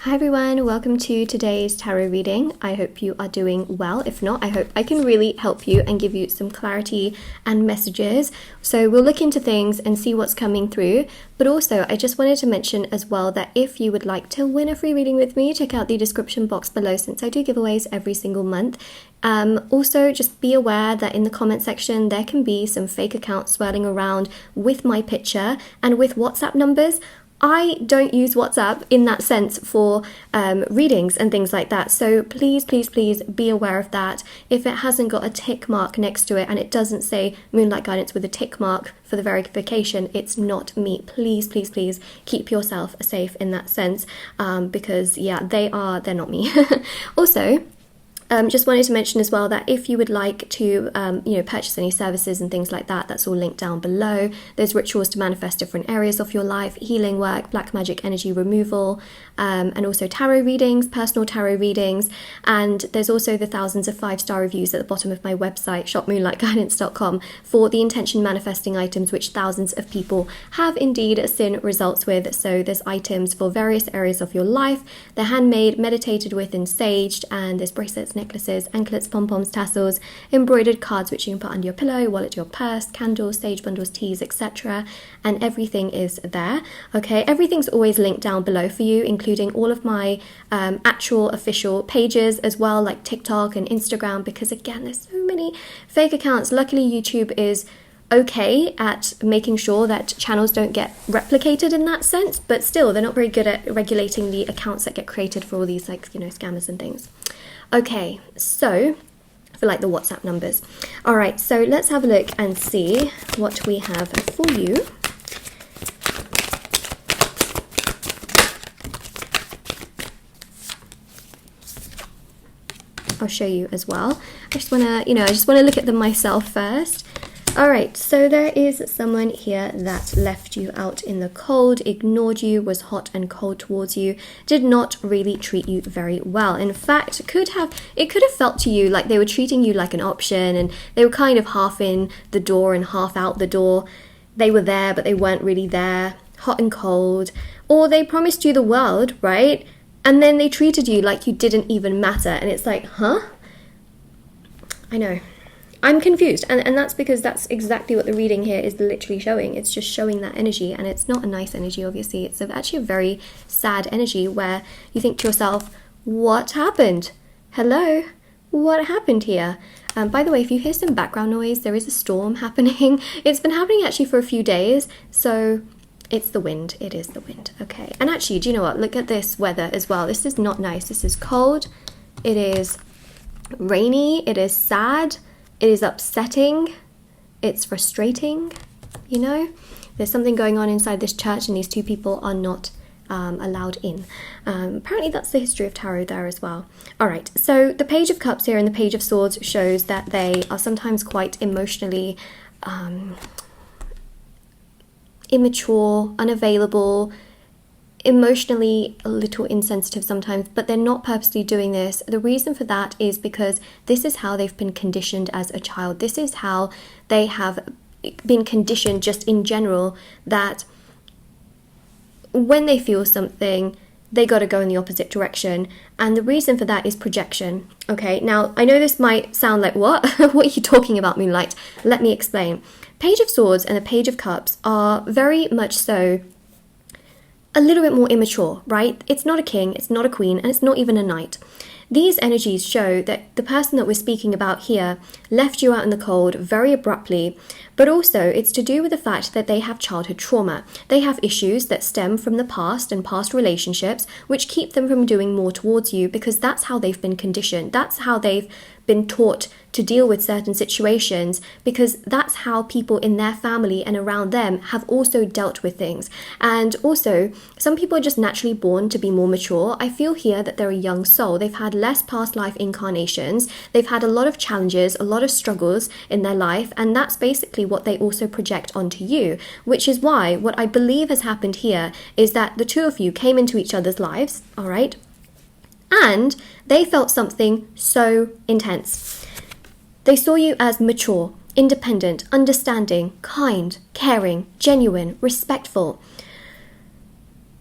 Hi everyone, welcome to today's tarot reading. I hope you are doing well. If not, I hope I can really help you and give you some clarity and messages. So we'll look into things and see what's coming through. But also, I just wanted to mention as well that if you would like to win a free reading with me, check out the description box below since I do giveaways every single month. Also, just be aware that in the comment section, there can be some fake accounts swirling around with my picture and with WhatsApp numbers. I don't use WhatsApp in that sense for readings and things like that. So please be aware of that. If it hasn't got a tick mark next to it and it doesn't say Moonlight Guidance with a tick mark for the verification, it's not me. Please keep yourself safe in that sense because yeah, they're not me. Also, just wanted to mention as well that if you would like to, purchase any services and things like that, that's all linked down below. There's rituals to manifest different areas of your life, healing work, black magic energy removal, and also tarot readings, personal tarot readings. And there's also the thousands of 5-star reviews at the bottom of my website, shopmoonlightguidance.com, for the intention manifesting items, which thousands of people have indeed seen results with. So there's items for various areas of your life. They're handmade, meditated with, and saged, and there's bracelets, necklaces, anklets, pom-poms, tassels, embroidered cards which you can put under your pillow, wallet, your purse, candles, sage bundles, teas, etc. And everything is there. Okay, everything's always linked down below for you, including all of my actual official pages as well, like TikTok and Instagram, because again, there's so many fake accounts. Luckily, YouTube is okay at making sure that channels don't get replicated in that sense, but still, they're not very good at regulating the accounts that get created for all these scammers and things. Okay, so for the WhatsApp numbers. All right, so let's have a look and see what we have for you. I'll show you as well. I just want to look at them myself first. All right, so there is someone here that left you out in the cold, ignored you, was hot and cold towards you, did not really treat you very well. In fact, it could have felt to you like they were treating you like an option, and they were kind of half in the door and half out the door. They were there, but they weren't really there, hot and cold. Or they promised you the world, right? And then they treated you like you didn't even matter. And it's like, huh? I know. I'm confused, and that's because that's exactly what the reading here is literally showing. It's just showing that energy, and it's not a nice energy, obviously. It's actually a very sad energy where you think to yourself, what happened? Hello? What happened here? By the way, if you hear some background noise, there is a storm happening. It's been happening actually for a few days, so it's the wind. It is the wind. Okay, and actually, do you know what? Look at this weather as well. This is not nice. This is cold. It is rainy. It is sad. It is upsetting, it's frustrating, There's something going on inside this church and these two people are not allowed in. Apparently that's the history of tarot there as well. All right, so the Page of Cups here and the Page of Swords shows that they are sometimes quite emotionally immature, unavailable, emotionally a little insensitive sometimes, but they're not purposely doing this. The reason for that is because this is how they've been conditioned as a child. This is how they have been conditioned just in general, that when they feel something, they got to go in the opposite direction. And the reason for that is projection. Okay, now I know this might sound like, what? What are you talking about, Moonlight? Let me explain. Page of Swords and the Page of Cups are very much so a little bit more immature, right? It's not a king, it's not a queen, and it's not even a knight. These energies show that the person that we're speaking about here left you out in the cold very abruptly, but also it's to do with the fact that they have childhood trauma. They have issues that stem from the past and past relationships, which keep them from doing more towards you because that's how they've been conditioned. That's how they've been taught to deal with certain situations, because that's how people in their family and around them have also dealt with things. And also, some people are just naturally born to be more mature. I feel here that they're a young soul. They've had less past life incarnations. They've had a lot of challenges, a lot of struggles in their life, and that's basically what they also project onto you, which is why what I believe has happened here is that the two of you came into each other's lives, all right? And they felt something so intense. They saw you as mature, independent, understanding, kind, caring, genuine, respectful.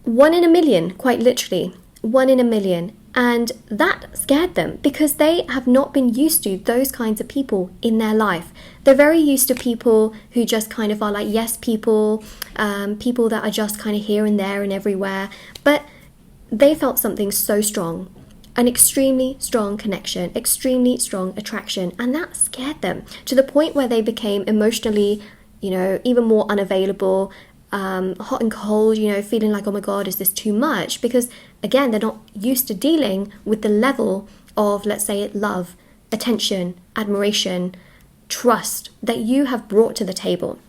One in a million, quite literally. 1 in a million. And that scared them because they have not been used to those kinds of people in their life. They're very used to people who just kind of are like yes people, people that are just kind of here and there and everywhere. But they felt something so strong, an extremely strong connection, extremely strong attraction, and that scared them to the point where they became emotionally, even more unavailable, hot and cold, feeling like, oh my God, is this too much? Because again, they're not used to dealing with the level of, let's say, love, attention, admiration, trust that you have brought to the table.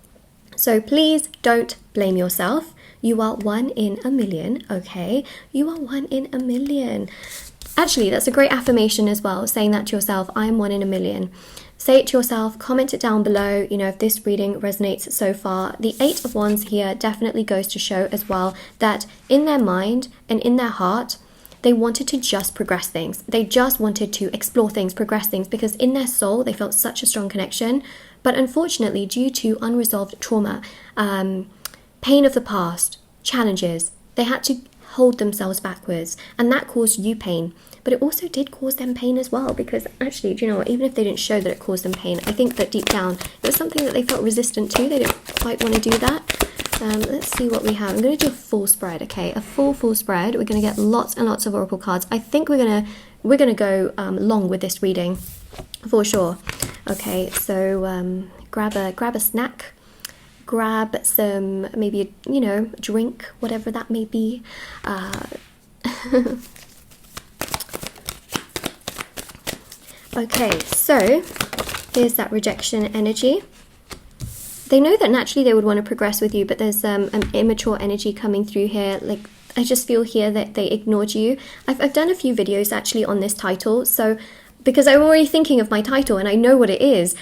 So please don't blame yourself. You are 1 in a million, okay? You are 1 in a million. Actually, that's a great affirmation as well, saying that to yourself, I am 1 in a million. Say it to yourself, comment it down below, if this reading resonates so far. The 8 of Wands here definitely goes to show as well that in their mind and in their heart, they wanted to just progress things. They just wanted to explore things, progress things, because in their soul, they felt such a strong connection. But unfortunately, due to unresolved trauma, pain of the past, challenges, they had to hold themselves backwards, and that caused you pain. But it also did cause them pain as well, because actually, do you know what, even if they didn't show that it caused them pain, I think that deep down it was something that they felt resistant to. They didn't quite want to do that. Let's see what we have. I'm going to do a full spread, okay? A full spread. We're going to get lots and lots of oracle cards. I think we're gonna go long with this reading for sure. Okay, so grab a snack, grab some, maybe a drink, whatever that may be. Okay, so here's that rejection energy. They know that naturally they would want to progress with you, but there's an immature energy coming through here. Like, I just feel here that they ignored you. I've done a few videos actually on this title, so because I'm already thinking of my title and I know what it is.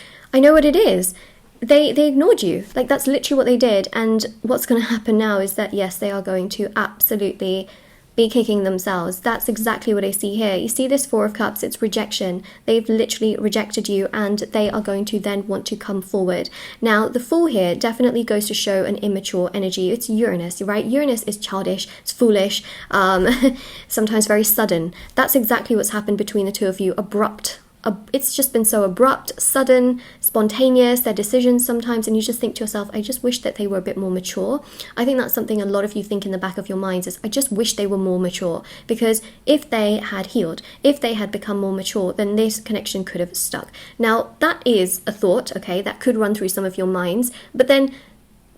They ignored you. Like, that's literally what they did. And what's going to happen now is that, yes, they are going to absolutely be kicking themselves. That's exactly what I see here. You see this 4 of Cups, it's rejection. They've literally rejected you, and they are going to then want to come forward. Now, the Fool here definitely goes to show an immature energy. It's Uranus, right? Uranus is childish, it's foolish, sometimes very sudden. That's exactly what's happened between the two of you. Abrupt. It's just been so abrupt, sudden, spontaneous, their decisions sometimes, and you just think to yourself, I just wish that they were a bit more mature. I think that's something a lot of you think in the back of your minds is, I just wish they were more mature, because if they had healed, if they had become more mature, then this connection could have stuck. Now, that is a thought, okay, that could run through some of your minds, but then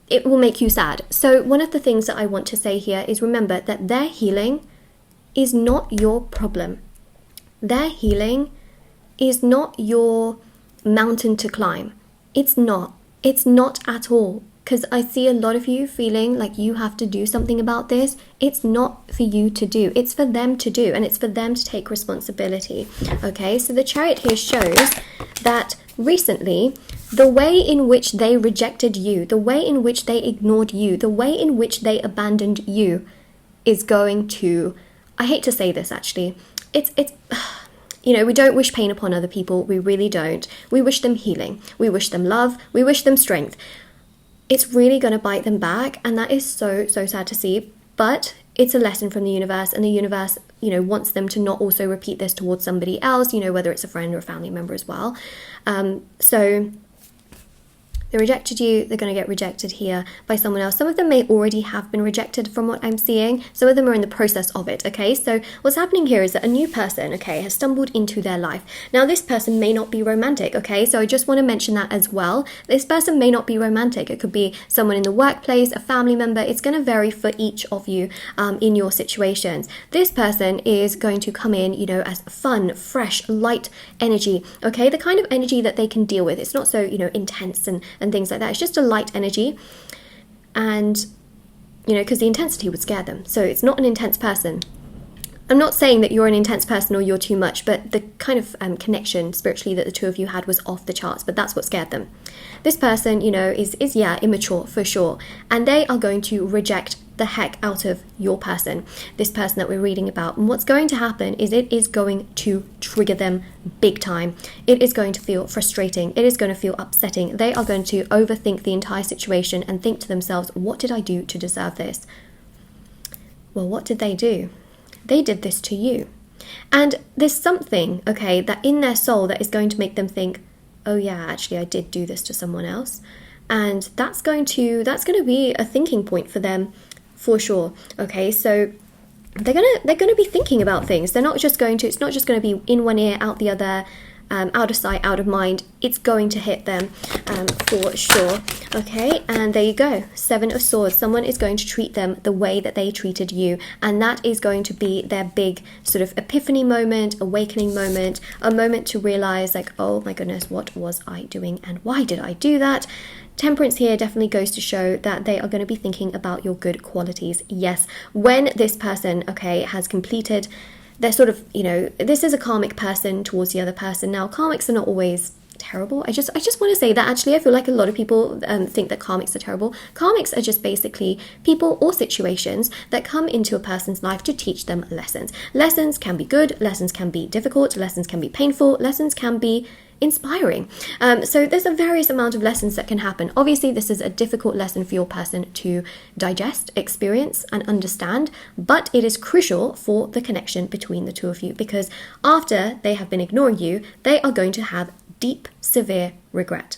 it will make you sad. So one of the things that I want to say here is remember that their healing is not your problem. Their healing is not your mountain to climb. It's not at all, because I see a lot of you feeling like you have to do something about this. It's not for you to do, it's for them to do, and it's for them to take responsibility. Okay, so the Chariot here shows that recently the way in which they rejected you, the way in which they ignored you, the way in which they abandoned you is going to, I hate to say this actually, it's we don't wish pain upon other people. We really don't. We wish them healing. We wish them love. We wish them strength. It's really going to bite them back. And that is so, so sad to see. But it's a lesson from the universe. And the universe, wants them to not also repeat this towards somebody else, whether it's a friend or a family member as well. So they rejected you, they're going to get rejected here by someone else. Some of them may already have been rejected from what I'm seeing. Some of them are in the process of it, okay? So what's happening here is that a new person, okay, has stumbled into their life. Now, this person may not be romantic, okay? So I just want to mention that as well. This person may not be romantic. It could be someone in the workplace, a family member. It's going to vary for each of you in your situations. This person is going to come in, as fun, fresh, light energy, okay? The kind of energy that they can deal with. It's not so, intense and things like that. It's just a light energy, and because the intensity would scare them. So it's not an intense person. I'm not saying that you're an intense person or you're too much, but the kind of connection spiritually that the two of you had was off the charts, but that's what scared them. This person, is immature for sure, and they are going to reject the heck out of your person, this person that we're reading about. And what's going to happen is it is going to trigger them big time. It is going to feel frustrating. It is going to feel upsetting. They are going to overthink the entire situation and think to themselves, what did I do to deserve this? Well, what did they do? they did this to you. And there's something, okay, that in their soul that is going to make them think, oh yeah, actually I did do this to someone else. And that's going to be a thinking point for them for sure. Okay, so they're gonna be thinking about things. It's not just going to be in one ear, out the other, out of sight, out of mind. It's going to hit them for sure. Okay, and there you go. 7 of Swords. Someone is going to treat them the way that they treated you, and that is going to be their big sort of epiphany moment, awakening moment, a moment to realize like, oh my goodness, what was I doing and why did I do that? Temperance here definitely goes to show that they are going to be thinking about your good qualities. Yes, when this person, okay, has completed their sort of, this is a karmic person towards the other person. Now, karmics are not always terrible. I just want to say that actually I feel like a lot of people think that karmics are terrible. Karmics are just basically people or situations that come into a person's life to teach them lessons. Lessons can be good, lessons can be difficult, lessons can be painful, lessons can be inspiring. So there's a various amount of lessons that can happen. Obviously, this is a difficult lesson for your person to digest, experience, and understand, but it is crucial for the connection between the two of you, because after they have been ignoring you, they are going to have deep, severe regret.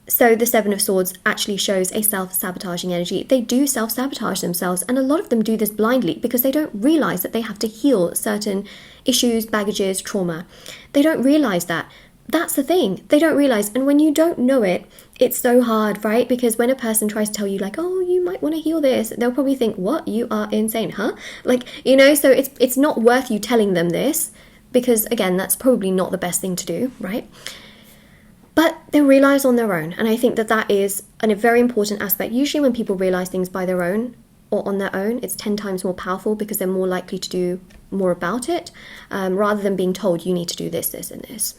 So the 7 of Swords actually shows a self-sabotaging energy. They do self-sabotage themselves, and a lot of them do this blindly because they don't realize that they have to heal certain issues, baggages, trauma. They don't realize that. That's the thing. They don't realize. And when you don't know it, it's so hard, right? Because when a person tries to tell you like, oh, you might want to heal this, they'll probably think, what? You are insane, huh? Like, so it's not worth you telling them this because, again, that's probably not the best thing to do, right? But they realize on their own. And I think that is a very important aspect. Usually when people realize things by their own or on their own, it's 10 times more powerful because they're more likely to do more about it rather than being told you need to do this, this, and this.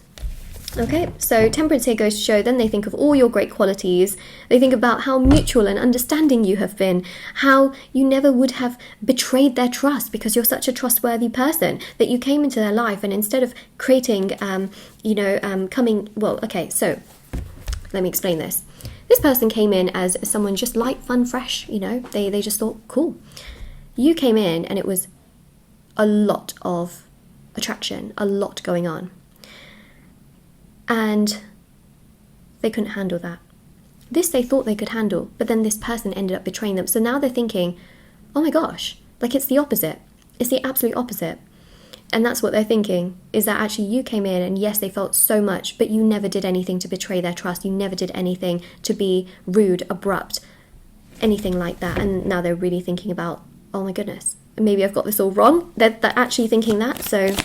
Okay, so Temperance here goes to show, then they think of all your great qualities. They think about how mutual and understanding you have been, how you never would have betrayed their trust because you're such a trustworthy person, that you came into their life and instead of creating, so let me explain this. This person came in as someone just light, fun, fresh, they just thought, cool. You came in and it was a lot of attraction, a lot going on. And they couldn't handle that. This they thought they could handle, but then this person ended up betraying them. So now they're thinking, oh my gosh, like it's the opposite. It's the absolute opposite. And that's what they're thinking, is that actually you came in and yes, they felt so much, but you never did anything to betray their trust. You never did anything to be rude, abrupt, anything like that. And now they're really thinking about, oh my goodness, maybe I've got this all wrong. They're actually thinking that. So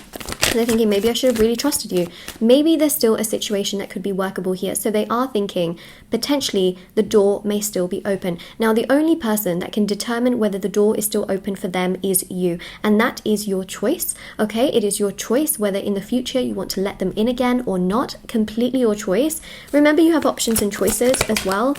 they're thinking, maybe I should have really trusted you. Maybe there's still a situation that could be workable here. So they are thinking, potentially, the door may still be open. Now, the only person that can determine whether the door is still open for them is you. And that is your choice, okay? It is your choice whether in the future you want to let them in again or not. Completely your choice. Remember, you have options and choices as well.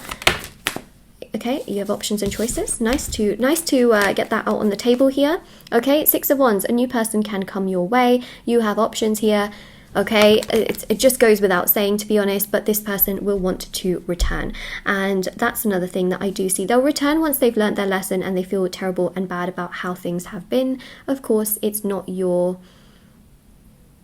Okay, you have options and choices. Nice to get that out on the table here. Okay, 6 of Wands, a new person can come your way. You have options here. Okay, it just goes without saying, to be honest, but this person will want to return. And that's another thing that I do see. They'll return once they've learned their lesson and they feel terrible and bad about how things have been. Of course, it's not your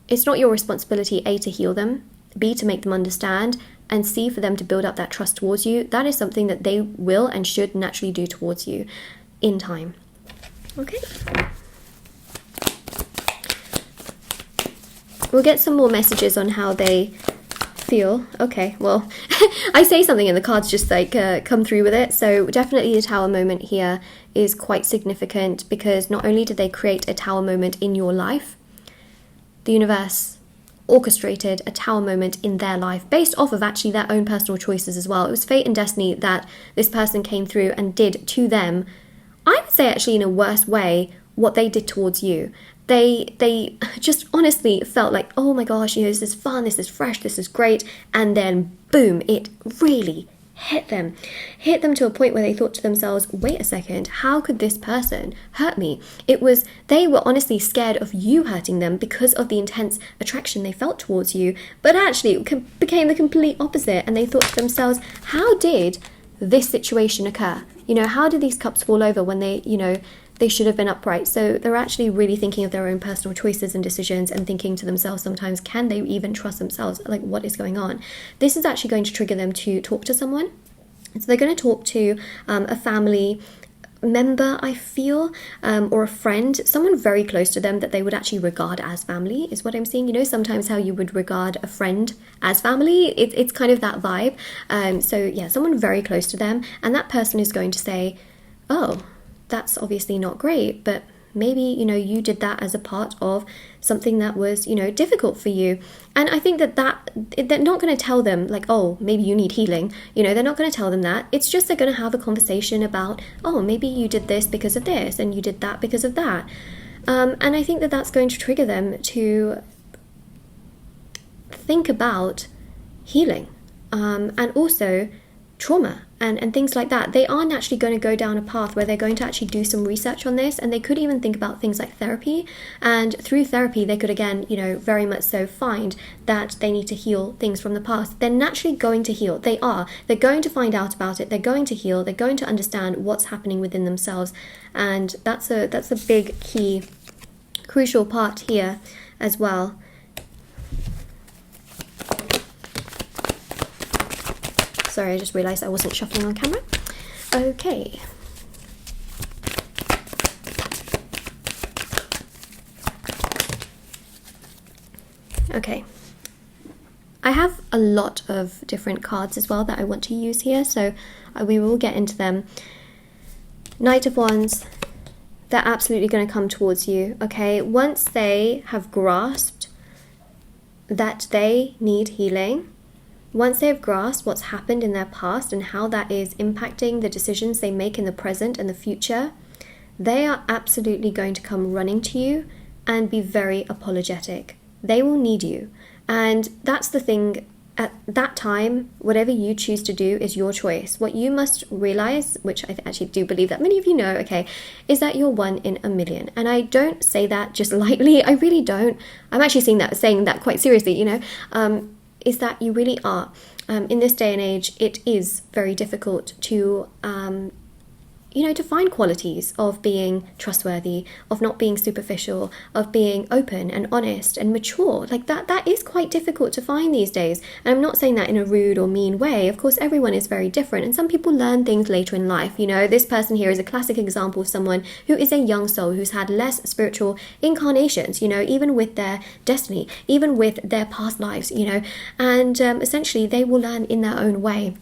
responsibility, A, to heal them, B, to make them understand, and C, for them to build up that trust towards you. That is something that they will and should naturally do towards you in time. Okay. We'll get some more messages on how they feel. Okay, well, I say something and the cards just like come through with it. So definitely the Tower moment here is quite significant because not only did they create a Tower moment in your life, the universe orchestrated a Tower moment in their life based off of actually their own personal choices as well. It was fate and destiny that this person came through and did to them. I would say actually in a worse way what they did towards you. They just honestly felt like, oh my gosh, this is fun, this is fresh, this is great, and then boom, it really hit them to a point where they thought to themselves, wait a second, how could this person hurt me? They were honestly scared of you hurting them because of the intense attraction they felt towards you, but actually it became the complete opposite, and they thought to themselves, how did this situation occur? How did these cups fall over when they they should have been upright. So they're actually really thinking of their own personal choices and decisions and thinking to themselves sometimes, can they even trust themselves? Like, what is going on? This is actually going to trigger them to talk to someone. So they're going to talk to a family member, I feel, or a friend, someone very close to them that they would actually regard as family, is what I'm seeing. You know, sometimes how you would regard a friend as family, it's kind of that vibe. So yeah, someone very close to them, and that person is going to say, oh, that's obviously not great, but maybe, you know, you did that as a part of something that was, you know, difficult for you. And I think that they're not going to tell them like, oh, maybe you need healing. You know, they're not going to tell them that. It's just they're going to have a conversation about, oh, maybe you did this because of this and you did that because of that. And I think that that's going to trigger them to think about healing, and also trauma and things like that. They are naturally going to go down a path where they're going to actually do some research on this, and they could even think about things like therapy. And through therapy, they could, again, you know, very much so find that they need to heal things from the past. They're naturally going to heal. They're going to find out about it. They're going to heal. They're going to understand what's happening within themselves. And that's a big key, crucial part here as well. Sorry, I just realised I wasn't shuffling on camera. Okay. Okay. I have a lot of different cards as well that I want to use here, so we will get into them. Knight of Wands, they're absolutely going to come towards you, okay? Once they have grasped that they need healing, once they've grasped what's happened in their past and how that is impacting the decisions they make in the present and the future, they are absolutely going to come running to you and be very apologetic. They will need you. And that's the thing. At that time, whatever you choose to do is your choice. What you must realize, which I actually do believe that many of you know, okay, is that you're one in a million. And I don't say that just lightly. I really don't. I'm actually saying that quite seriously, you know. Is that you really are. In this day and age, it is very difficult to, you know, to find qualities of being trustworthy, of not being superficial, of being open and honest and mature. Like that is quite difficult to find these days. And I'm not saying that in a rude or mean way. Of course, everyone is very different, and some people learn things later in life. You know, this person here is a classic example of someone who is a young soul who's had less spiritual incarnations, you know, even with their destiny, even with their past lives, you know, and essentially they will learn in their own way.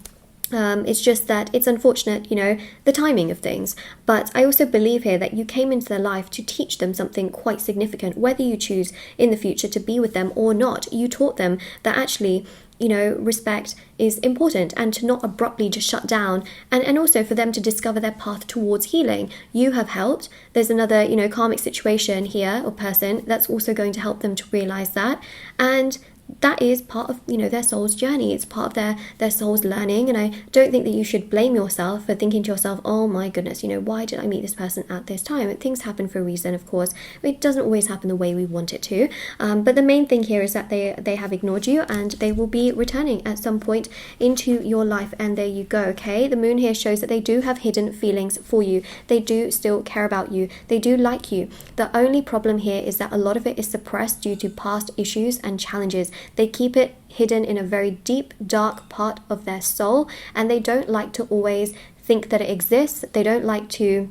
It's just that it's unfortunate, you know, the timing of things. But I also believe here that you came into their life to teach them something quite significant, whether you choose in the future to be with them or not. You taught them that actually, you know, respect is important, and to not abruptly just shut down, and also for them to discover their path towards healing. You have helped. There's another, you know, karmic situation here or person that's also going to help them to realize that. And that is part of, you know, their soul's journey. It's part of their soul's learning. And I don't think that you should blame yourself for thinking to yourself, oh my goodness, you know, why did I meet this person at this time? Things happen for a reason, of course. It doesn't always happen the way we want it to. But the main thing here is that they have ignored you, and they will be returning at some point into your life. And there you go, okay? The moon here shows that they do have hidden feelings for you. They do still care about you. They do like you. The only problem here is that a lot of it is suppressed due to past issues and challenges. They keep it hidden in a very deep, dark part of their soul, and they don't like to always think that it exists. They don't like to,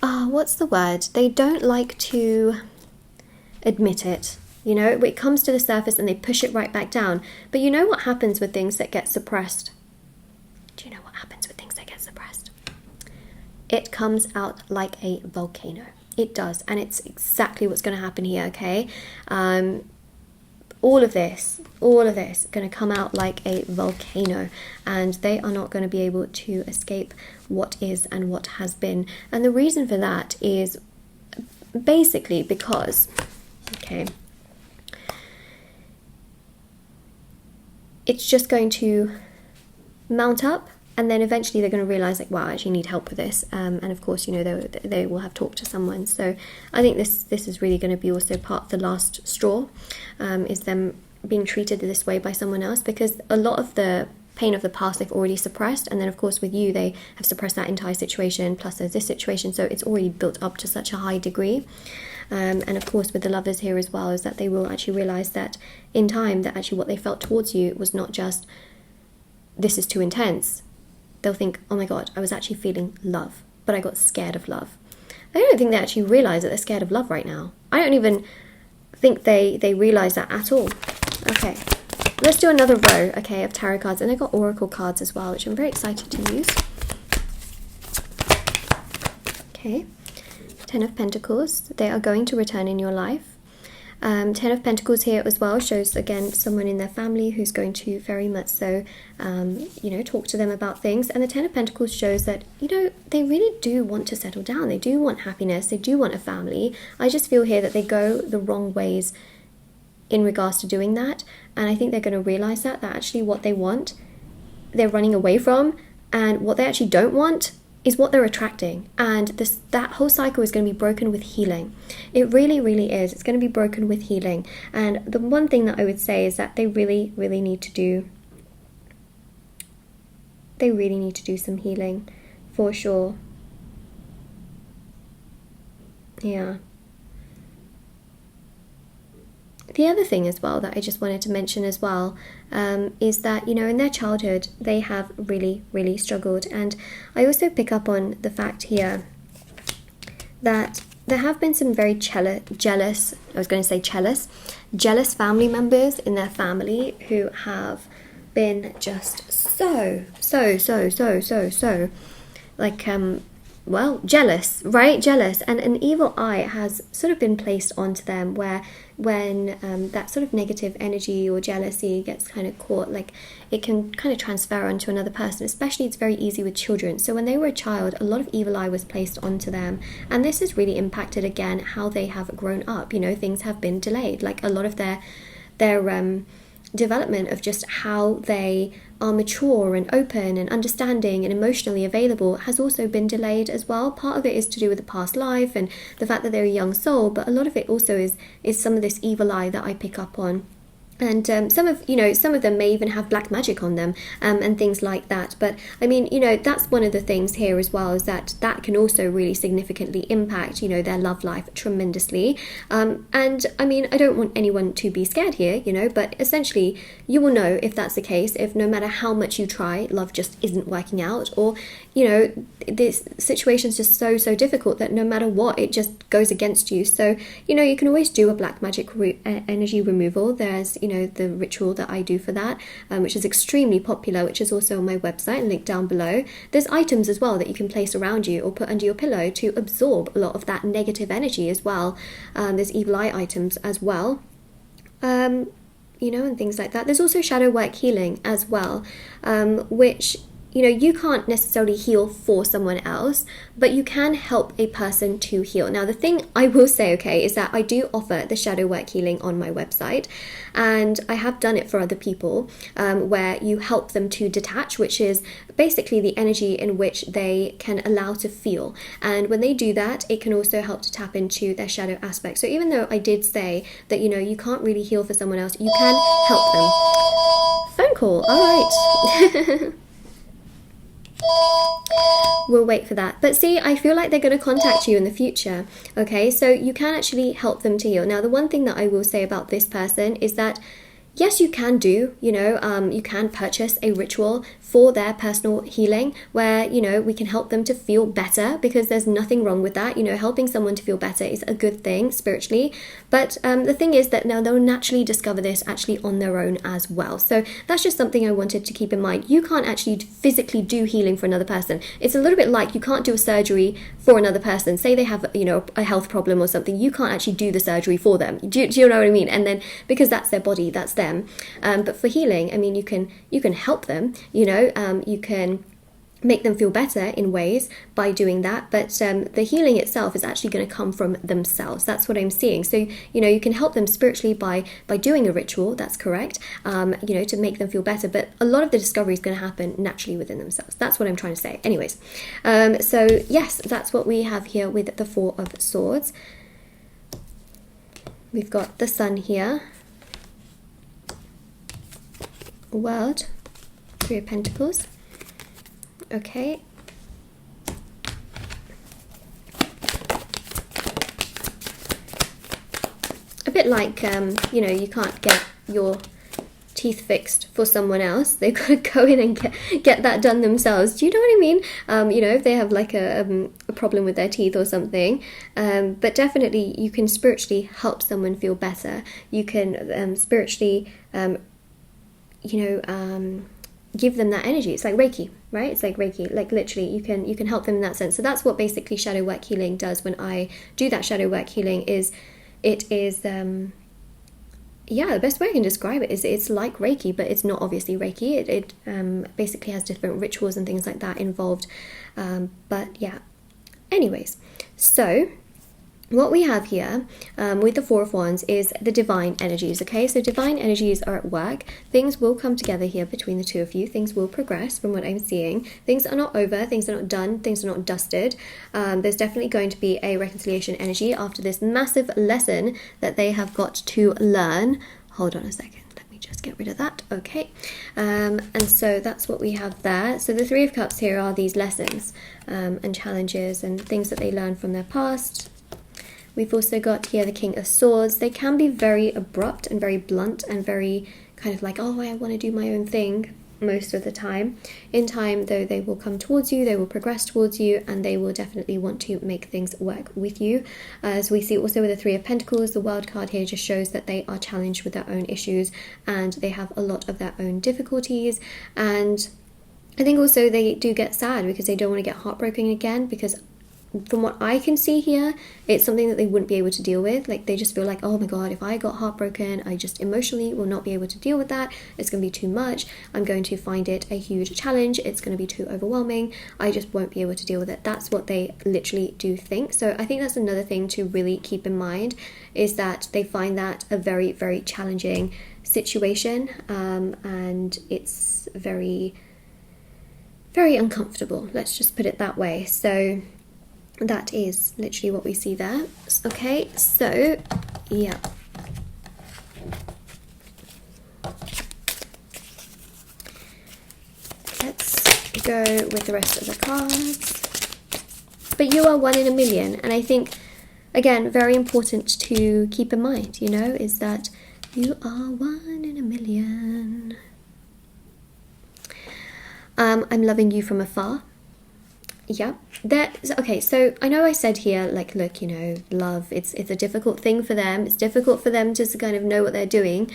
what's the word? They don't like to admit it. You know, it comes to the surface and they push it right back down. But you know what happens with things that get suppressed? Do you know what happens with things that get suppressed? It comes out like a volcano. It does, and it's exactly what's going to happen here, okay? All of this going to come out like a volcano, and they are not going to be able to escape what is and what has been. And the reason for that is basically because, okay, it's just going to mount up, and then eventually they're going to realize, like, wow, I actually need help with this. And of course, you know, they will have talked to someone. So I think this is really going to be also part of the last straw, is them being treated this way by someone else, because a lot of the pain of the past they've already suppressed, and then of course with you they have suppressed that entire situation, plus there's this situation, so it's already built up to such a high degree. And of course with the Lovers here as well, is that they will actually realize that in time that actually what they felt towards you was not just, this is too intense. They'll think, oh my god, I was actually feeling love, but I got scared of love. I don't think they actually realize that they're scared of love right now. I don't even think they realize that at all. Okay, let's do another row, okay, of tarot cards, and I got oracle cards as well, which I'm very excited to use. Okay, 10 of Pentacles, they are going to return in your life. 10 of Pentacles here as well shows, again, someone in their family who's going to very much so, you know, talk to them about things. And the 10 of Pentacles shows that, you know, they really do want to settle down. They do want happiness. They do want a family. I just feel here that they go the wrong ways in regards to doing that. And I think they're going to realize that actually what they want, they're running away from. And what they actually don't want is what they're attracting, and that whole cycle is going to be broken with healing. It really, really is. It's going to be broken with healing. And the one thing that I would say is that they really, really need to do some healing, for sure. Yeah. The other thing as well that I just wanted to mention as well is that, you know, in their childhood they have really, really struggled. And I also pick up on the fact here that there have been some very jealous family members in their family who have been just so like well, jealous, right? Jealous. And an evil eye has sort of been placed onto them, where when that sort of negative energy or jealousy gets kind of caught, like it can kind of transfer onto another person. Especially it's very easy with children. So when they were a child, a lot of evil eye was placed onto them, and this has really impacted again how they have grown up. You know, things have been delayed, like a lot of their development of just how they are mature and open and understanding and emotionally available has also been delayed as well. Part of it is to do with the past life and the fact that they're a young soul, but a lot of it also is some of this evil eye that I pick up on. And some of them may even have black magic on them and things like that. But I mean, you know, that's one of the things here as well, is that can also really significantly impact, you know, their love life tremendously. And I mean, I don't want anyone to be scared here, you know, but essentially you will know if that's the case, if no matter how much you try, love just isn't working out, or, you know, this situation's just so difficult that no matter what, it just goes against you. So, you know, you can always do a black magic energy removal. There's, you know, the ritual that I do for that, which is extremely popular, which is also on my website, linked down below. There's items as well that you can place around you or put under your pillow to absorb a lot of that negative energy as well. There's evil eye items as well, you know, and things like that. There's also shadow work healing as well, which, you know, you can't necessarily heal for someone else, but you can help a person to heal. Now, the thing I will say, okay, is that I do offer the shadow work healing on my website, and I have done it for other people, where you help them to detach, which is basically the energy in which they can allow to feel. And when they do that, it can also help to tap into their shadow aspect. So even though I did say that, you know, you can't really heal for someone else, you can help them. Phone call, all right. We'll wait for that. But see, I feel like they're going to contact you in the future. Okay, so you can actually help them to heal. Now, the one thing that I will say about this person is that yes, you can do, you know, you can purchase a ritual for their personal healing where, you know, we can help them to feel better, because there's nothing wrong with that. You know, helping someone to feel better is a good thing spiritually. But the thing is that now they'll naturally discover this actually on their own as well. So that's just something I wanted to keep in mind. You can't actually physically do healing for another person. It's a little bit like you can't do a surgery for another person. Say they have, you know, a health problem or something. You can't actually do the surgery for them. Do you know what I mean? And then because that's their body, that's them. But for healing, I mean, you can help them, you know, you can make them feel better in ways by doing that, but the healing itself is actually going to come from themselves. That's what I'm seeing. So, you know, you can help them spiritually by doing a ritual, that's correct, you know, to make them feel better, but a lot of the discovery is going to happen naturally within themselves. That's what I'm trying to say. Anyways, so yes, that's what we have here with the Four of Swords. We've got the Sun here, World, Three of Pentacles. Okay. A bit like, you know, you can't get your teeth fixed for someone else. They've got to go in and get that done themselves. Do you know what I mean? You know, if they have like a problem with their teeth or something. But definitely you can spiritually help someone feel better. You can spiritually, you know, give them that energy. It's like Reiki, right? It's like Reiki. Like literally, you can help them in that sense. So that's what basically shadow work healing does. When I do that shadow work healing, is it is yeah, the best way I can describe it is it's like Reiki, but it's not obviously Reiki. It basically has different rituals and things like that involved. But yeah, anyways, so what we have here with the Four of Wands is the divine energies, okay? So divine energies are at work. Things will come together here between the two of you. Things will progress from what I'm seeing. Things are not over. Things are not done. Things are not dusted. There's definitely going to be a reconciliation energy after this massive lesson that they have got to learn. Hold on a second. Let me just get rid of that. Okay. And so that's what we have there. So the Three of Cups here are these lessons and challenges and things that they learned from their past. We've also got here the King of Swords. They can be very abrupt and very blunt and very kind of like, oh, I want to do my own thing most of the time. In time, though, they will come towards you, they will progress towards you, and they will definitely want to make things work with you. As we see also with the Three of Pentacles, the World card here just shows that they are challenged with their own issues and they have a lot of their own difficulties. And I think also they do get sad because they don't want to get heartbroken again, because from what I can see here, it's something that they wouldn't be able to deal with. Like they just feel like, oh my god, if I got heartbroken, I just emotionally will not be able to deal with that. It's going to be too much. I'm going to find it a huge challenge. It's going to be too overwhelming. I just won't be able to deal with it. That's what they literally do think. So I think that's another thing to really keep in mind, is that they find that a very, very challenging situation, and it's very, very uncomfortable. Let's just put it that way. So that is literally what we see there. Okay, so yeah. Let's go with the rest of the cards. But you are 1 in a million, and I think, again, very important to keep in mind, you know, is that you are 1 in a million. I'm loving you from afar. Yeah, okay, so I know I said here, like, look, you know, love, it's a difficult thing for them. It's difficult for them to kind of know what they're doing.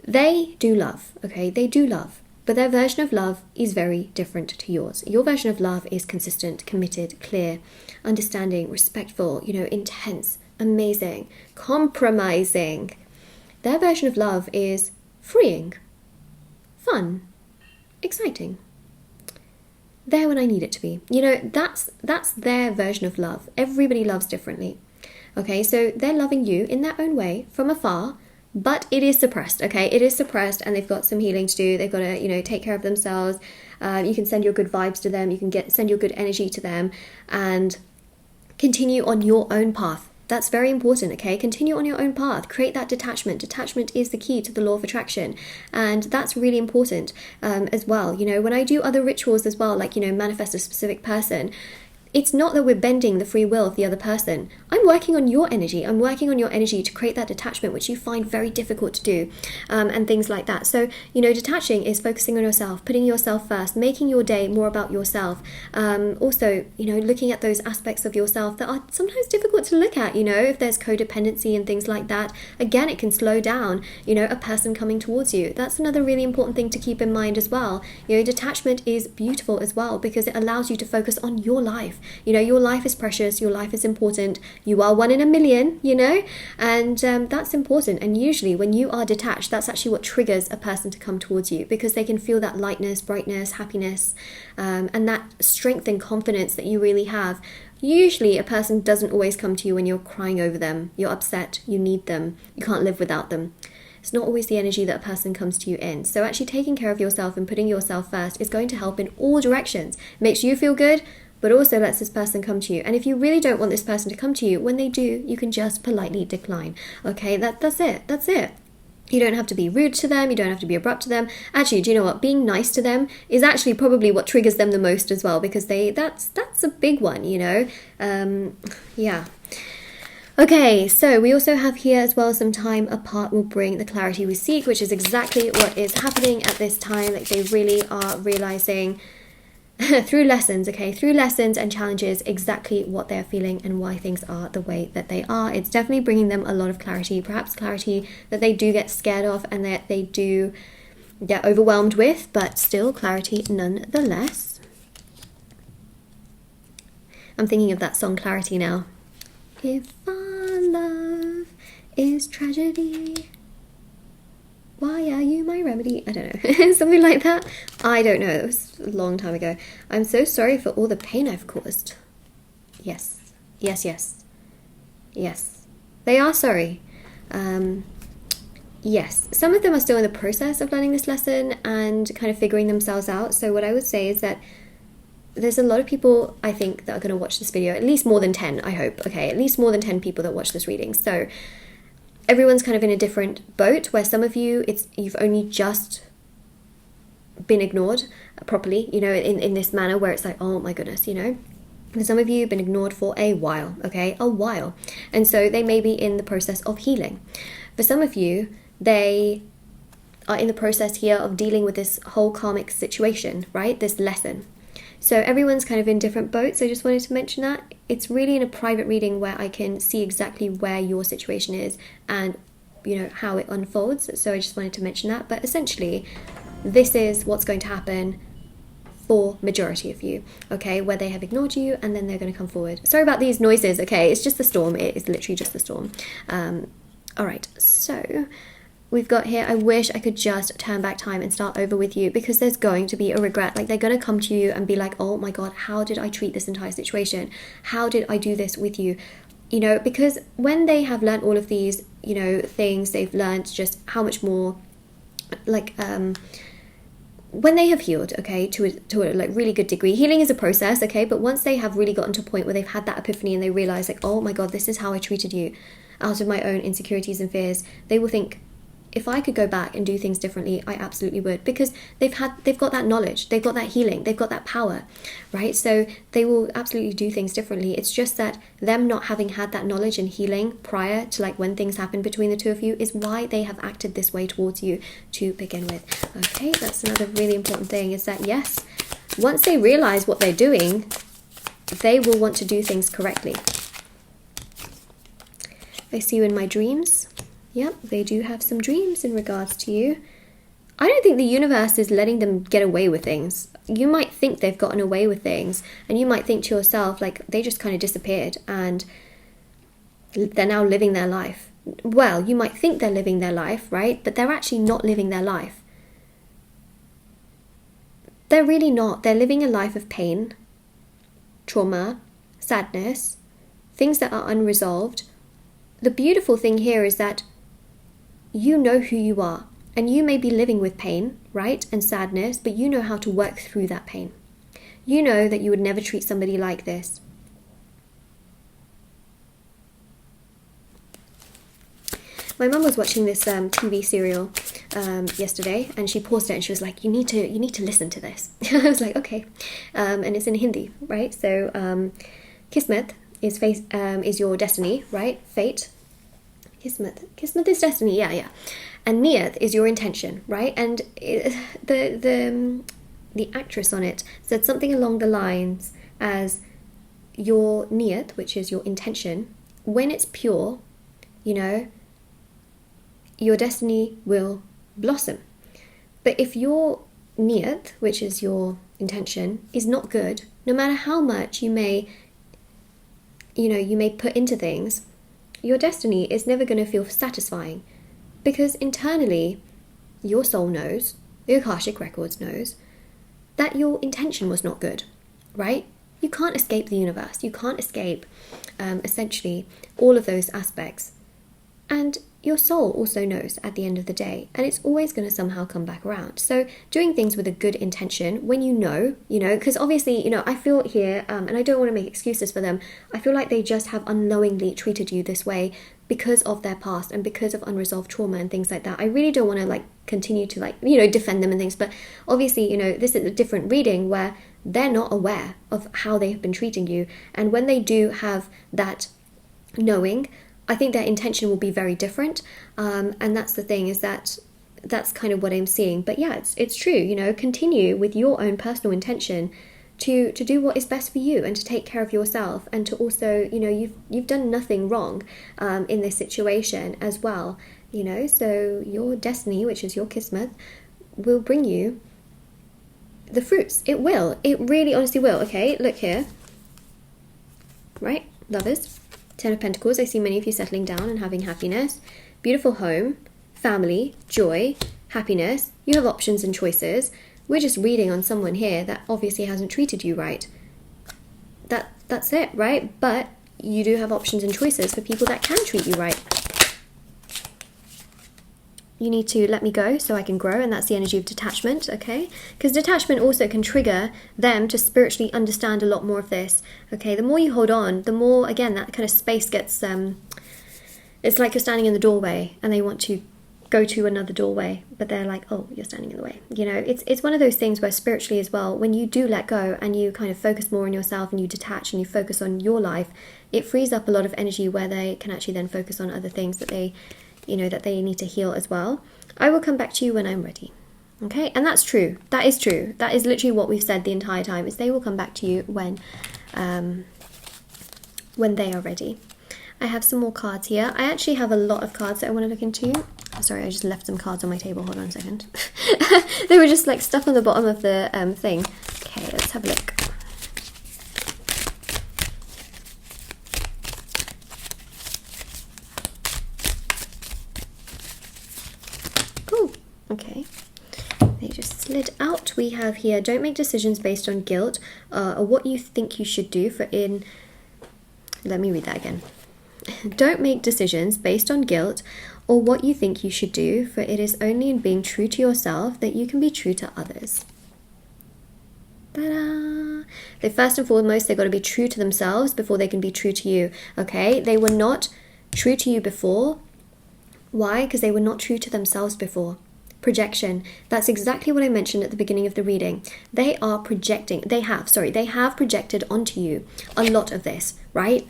They do love, okay? They do love, but their version of love is very different to yours. Your version of love is consistent, committed, clear, understanding, respectful, you know, intense, amazing, compromising. Their version of love is freeing, fun, exciting. There when I need it to be. You know, that's their version of love. Everybody loves differently. Okay, so they're loving you in their own way from afar, but it is suppressed, okay? It is suppressed, and they've got some healing to do. They've got to, you know, take care of themselves. You can send your good vibes to them. You can send your good energy to them and continue on your own path. That's very important, okay? Continue on your own path. Create that detachment. Detachment is the key to the law of attraction. And that's really important as well. You know, when I do other rituals as well, like, you know, manifest a specific person, it's not that we're bending the free will of the other person. I'm working on your energy. I'm working on your energy to create that detachment, which you find very difficult to do, and things like that. So, you know, detaching is focusing on yourself, putting yourself first, making your day more about yourself. Also, you know, looking at those aspects of yourself that are sometimes difficult to look at, you know, if there's codependency and things like that. Again, it can slow down, you know, a person coming towards you. That's another really important thing to keep in mind as well. You know, detachment is beautiful as well because it allows you to focus on your life. You know, your life is precious, your life is important, you are 1 in a million, you know, and that's important. And usually when you are detached, that's actually what triggers a person to come towards you, because they can feel that lightness, brightness, happiness, and that strength and confidence that you really have. Usually a person doesn't always come to you when you're crying over them, you're upset, you need them, you can't live without them. It's not always the energy that a person comes to you in. So actually taking care of yourself and putting yourself first is going to help in all directions. Makes you feel good, but also lets this person come to you. And if you really don't want this person to come to you, when they do, you can just politely decline. Okay, that's it. That's it. You don't have to be rude to them. You don't have to be abrupt to them. Actually, do you know what? Being nice to them is actually probably what triggers them the most as well, because that's a big one, you know? Yeah. Okay, so we also have here as well, some time apart will bring the clarity we seek, which is exactly what is happening at this time. Like, they really are realizing through lessons, okay, through lessons and challenges, exactly what they're feeling and why things are the way that they are. It's definitely bringing them a lot of clarity, perhaps clarity that they do get scared of and that they do get overwhelmed with, but still clarity nonetheless. I'm thinking of that song Clarity now. If our love is tragedy, why are you my remedy? I don't know. Something like that. I don't know. It was a long time ago. I'm so sorry for all the pain I've caused. Yes. Yes, yes. Yes. They are sorry. Yes. Some of them are still in the process of learning this lesson and kind of figuring themselves out. So what I would say is that there's a lot of people, I think, that are going to watch this video. At least more than 10, I hope. Okay, at least more than 10 people that watch this reading. So everyone's kind of in a different boat, where some of you, you've only just been ignored properly, you know, in this manner where it's like, oh my goodness, you know. And some of you have been ignored for a while, okay? A while. And so they may be in the process of healing. For some of you, they are in the process here of dealing with this whole karmic situation, right? This lesson. So everyone's kind of in different boats. I just wanted to mention that. It's really in a private reading where I can see exactly where your situation is and, you know, how it unfolds. So I just wanted to mention that. But essentially, this is what's going to happen for majority of you, okay? Where they have ignored you and then they're going to come forward. Sorry about these noises, okay? It's just the storm. It is literally just the storm. All right, so we've got here, I wish I could just turn back time and start over with you, because there's going to be a regret. Like, they're going to come to you and be like, oh my God, how did I treat this entire situation? How did I do this with you? You know, because when they have learned all of these, you know, things, they've learned just how much more, like, when they have healed, okay, to a like really good degree. Healing is a process, okay, but once they have really gotten to a point where they've had that epiphany and they realize, like, oh my God, this is how I treated you out of my own insecurities and fears, they will think, if I could go back and do things differently, I absolutely would, because they've got that knowledge, they've got that healing, they've got that power, right? So they will absolutely do things differently. It's just that them not having had that knowledge and healing prior to, like, when things happen between the two of you is why they have acted this way towards you to begin with. Okay, that's another really important thing, is that yes, once they realize what they're doing, they will want to do things correctly. I see you in my dreams. Yep, they do have some dreams in regards to you. I don't think the universe is letting them get away with things. You might think they've gotten away with things, and you might think to yourself, like, they just kind of disappeared and they're now living their life. Well, you might think they're living their life, right? But they're actually not living their life. They're really not. They're living a life of pain, trauma, sadness, things that are unresolved. The beautiful thing here is that you know who you are, and you may be living with pain, right, and sadness, but you know how to work through that pain. You know that you would never treat somebody like this. My mum was watching this TV serial yesterday, and she paused it and she was like, you need to listen to this. I was like, okay. And it's in Hindi, right? So Kismet is your destiny, right? Fate. Kismet is destiny, yeah. And Niyat is your intention, right? And the actress on it said something along the lines as, your Niyat, which is your intention, when it's pure, you know, your destiny will blossom. But if your Niyat, which is your intention, is not good, no matter how much you may put into things, your destiny is never going to feel satisfying, because internally your soul knows, the Akashic Records knows, that your intention was not good, right? You can't escape the universe. You can't escape essentially all of those aspects. And your soul also knows at the end of the day, and it's always going to somehow come back around. So doing things with a good intention, when you know, because obviously, I feel here, and I don't want to make excuses for them, I feel like they just have unknowingly treated you this way because of their past and because of unresolved trauma and things like that. I really don't want to continue to defend them and things, but obviously, this is a different reading where they're not aware of how they have been treating you. And when they do have that knowing, I think their intention will be very different. And that's the thing, is that's kind of what I'm seeing. But yeah, it's true, continue with your own personal intention to do what is best for you and to take care of yourself, and to also, you've done nothing wrong in this situation as well, so your destiny, which is your kismet, will bring you the fruits. It will. It really honestly will. Okay, look here. Right, lovers. 10 of Pentacles. I see many of you settling down and having happiness. Beautiful home, family, joy, happiness. You have options and choices. We're just reading on someone here that obviously hasn't treated you right. That's it, right? But you do have options and choices for people that can treat you right. You need to let me go so I can grow, and that's the energy of detachment, okay? Because detachment also can trigger them to spiritually understand a lot more of this, okay? The more you hold on, the more, again, that kind of space gets, it's like you're standing in the doorway and they want to go to another doorway, but they're like, oh, you're standing in the way. It's one of those things where spiritually as well, when you do let go and you kind of focus more on yourself and you detach and you focus on your life, it frees up a lot of energy where they can actually then focus on other things that they that they need to heal as well. I will come back to you when I'm ready. Okay, and that's true. That is true. That is literally what we've said the entire time, is they will come back to you when they are ready. I have some more cards here. I actually have a lot of cards that I want to look into. Sorry, I just left some cards on my table. Hold on a second. They were just stuck on the bottom of the thing. Okay, let's have a look. Okay, they just slid out. We have here, don't make decisions based on guilt or what you think you should do let me read that again. Don't make decisions based on guilt or what you think you should do, for it is only in being true to yourself that you can be true to others. Ta-da! First and foremost, they've got to be true to themselves before they can be true to you, okay? They were not true to you before. Why? Because they were not true to themselves before. Projection. That's exactly what I mentioned at the beginning of the reading. They are projecting. They have projected onto you a lot of this, right?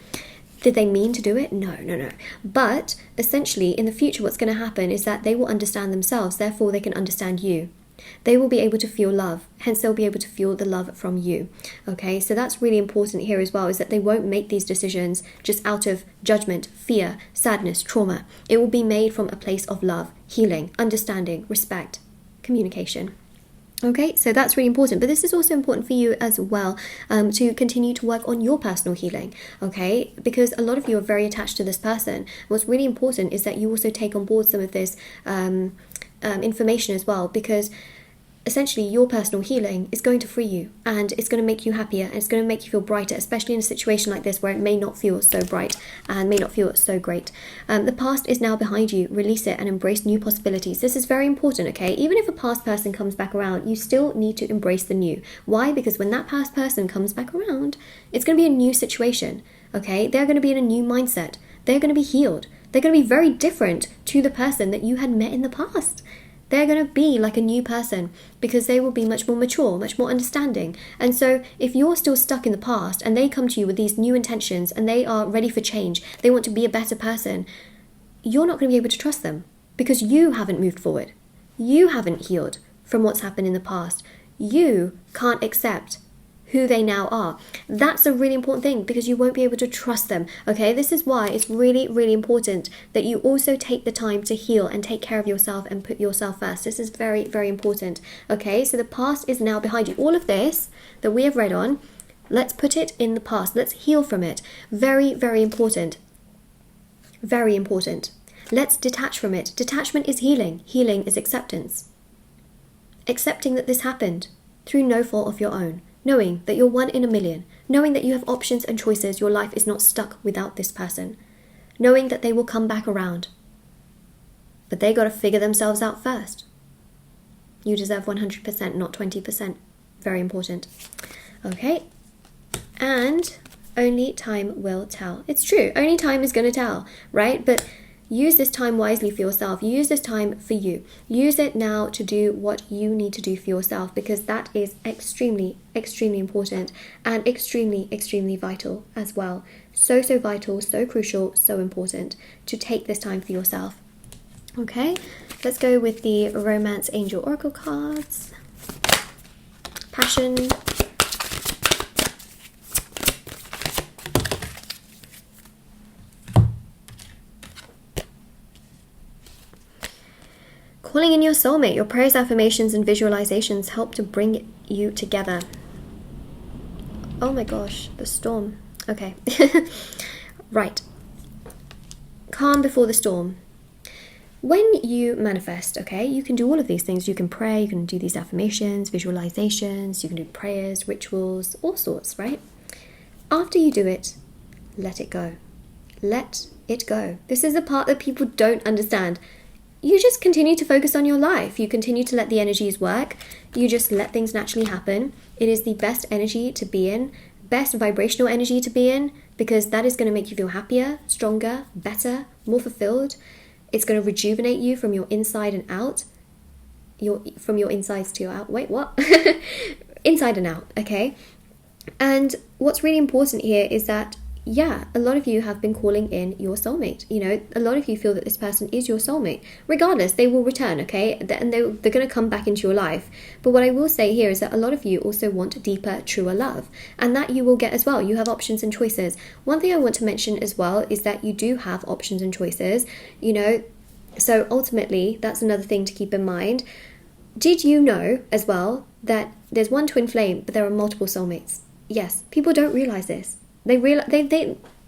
Did they mean to do it? No. But essentially, in the future, what's going to happen is that they will understand themselves. Therefore, they can understand you. They will be able to feel love. Hence, they'll be able to feel the love from you. Okay, so that's really important here as well, is that they won't make these decisions just out of judgment, fear, sadness, trauma. It will be made from a place of love, healing, understanding, respect, communication. Okay, so that's really important. But this is also important for you as well, to continue to work on your personal healing, okay? Because a lot of you are very attached to this person. What's really important is that you also take on board some of this information as well, because essentially your personal healing is going to free you, and it's going to make you happier, and it's going to make you feel brighter, especially in a situation like this where it may not feel so bright and may not feel so great. The past is now behind you. Release it and embrace new possibilities. This is very important, okay? Even if a past person comes back around, you still need to embrace the new. Why? Because when that past person comes back around, it's going to be a new situation, okay? They're going to be in a new mindset. They're going to be healed. They're going to be very different to the person that you had met in the past. They're going to be like a new person because they will be much more mature, much more understanding. And so if you're still stuck in the past and they come to you with these new intentions and they are ready for change, they want to be a better person, you're not going to be able to trust them because you haven't moved forward. You haven't healed from what's happened in the past. You can't accept who they now are. That's a really important thing because you won't be able to trust them, okay? This is why it's really, really important that you also take the time to heal and take care of yourself and put yourself first. This is very, very important, okay? So the past is now behind you. All of this that we have read on, let's put it in the past. Let's heal from it. Very, very important. Very important. Let's detach from it. Detachment is healing. Healing is acceptance. Accepting that this happened through no fault of your own. Knowing that you're one in a million, knowing that you have options and choices, your life is not stuck without this person, knowing that they will come back around, but they got to figure themselves out first. You deserve 100%, not 20%. Very important. Okay. And only time will tell. It's true. Only time is going to tell, right? But use this time wisely for yourself. Use this time for you. Use it now to do what you need to do for yourself, because that is extremely, extremely important and extremely, extremely vital as well. So, so vital, so crucial, so important to take this time for yourself. Okay, let's go with the Romance Angel Oracle cards. Passion. Calling in your soulmate. Your prayers, affirmations, and visualizations help to bring you together. Oh my gosh, the storm. Okay. Right. Calm before the storm. When you manifest, okay, you can do all of these things. You can pray, you can do these affirmations, visualizations, you can do prayers, rituals, all sorts, right? After you do it, let it go. Let it go. This is the part that people don't understand. You just continue to focus on your life. You continue to let the energies work. You just let things naturally happen. It is the best energy to be in, best vibrational energy to be in, because that is going to make you feel happier, stronger, better, more fulfilled. It's going to rejuvenate you from your inside and out. From your insides to your out. Wait, what? Inside and out, okay? And what's really important here is that, yeah, a lot of you have been calling in your soulmate. You know, a lot of you feel that this person is your soulmate. Regardless, they will return, okay? And they're going to come back into your life. But what I will say here is that a lot of you also want deeper, truer love. And that you will get as well. You have options and choices. One thing I want to mention as well is that you do have options and choices, you know. So ultimately, that's another thing to keep in mind. Did you know as well that there's one twin flame, but there are multiple soulmates? Yes, people don't realize this. They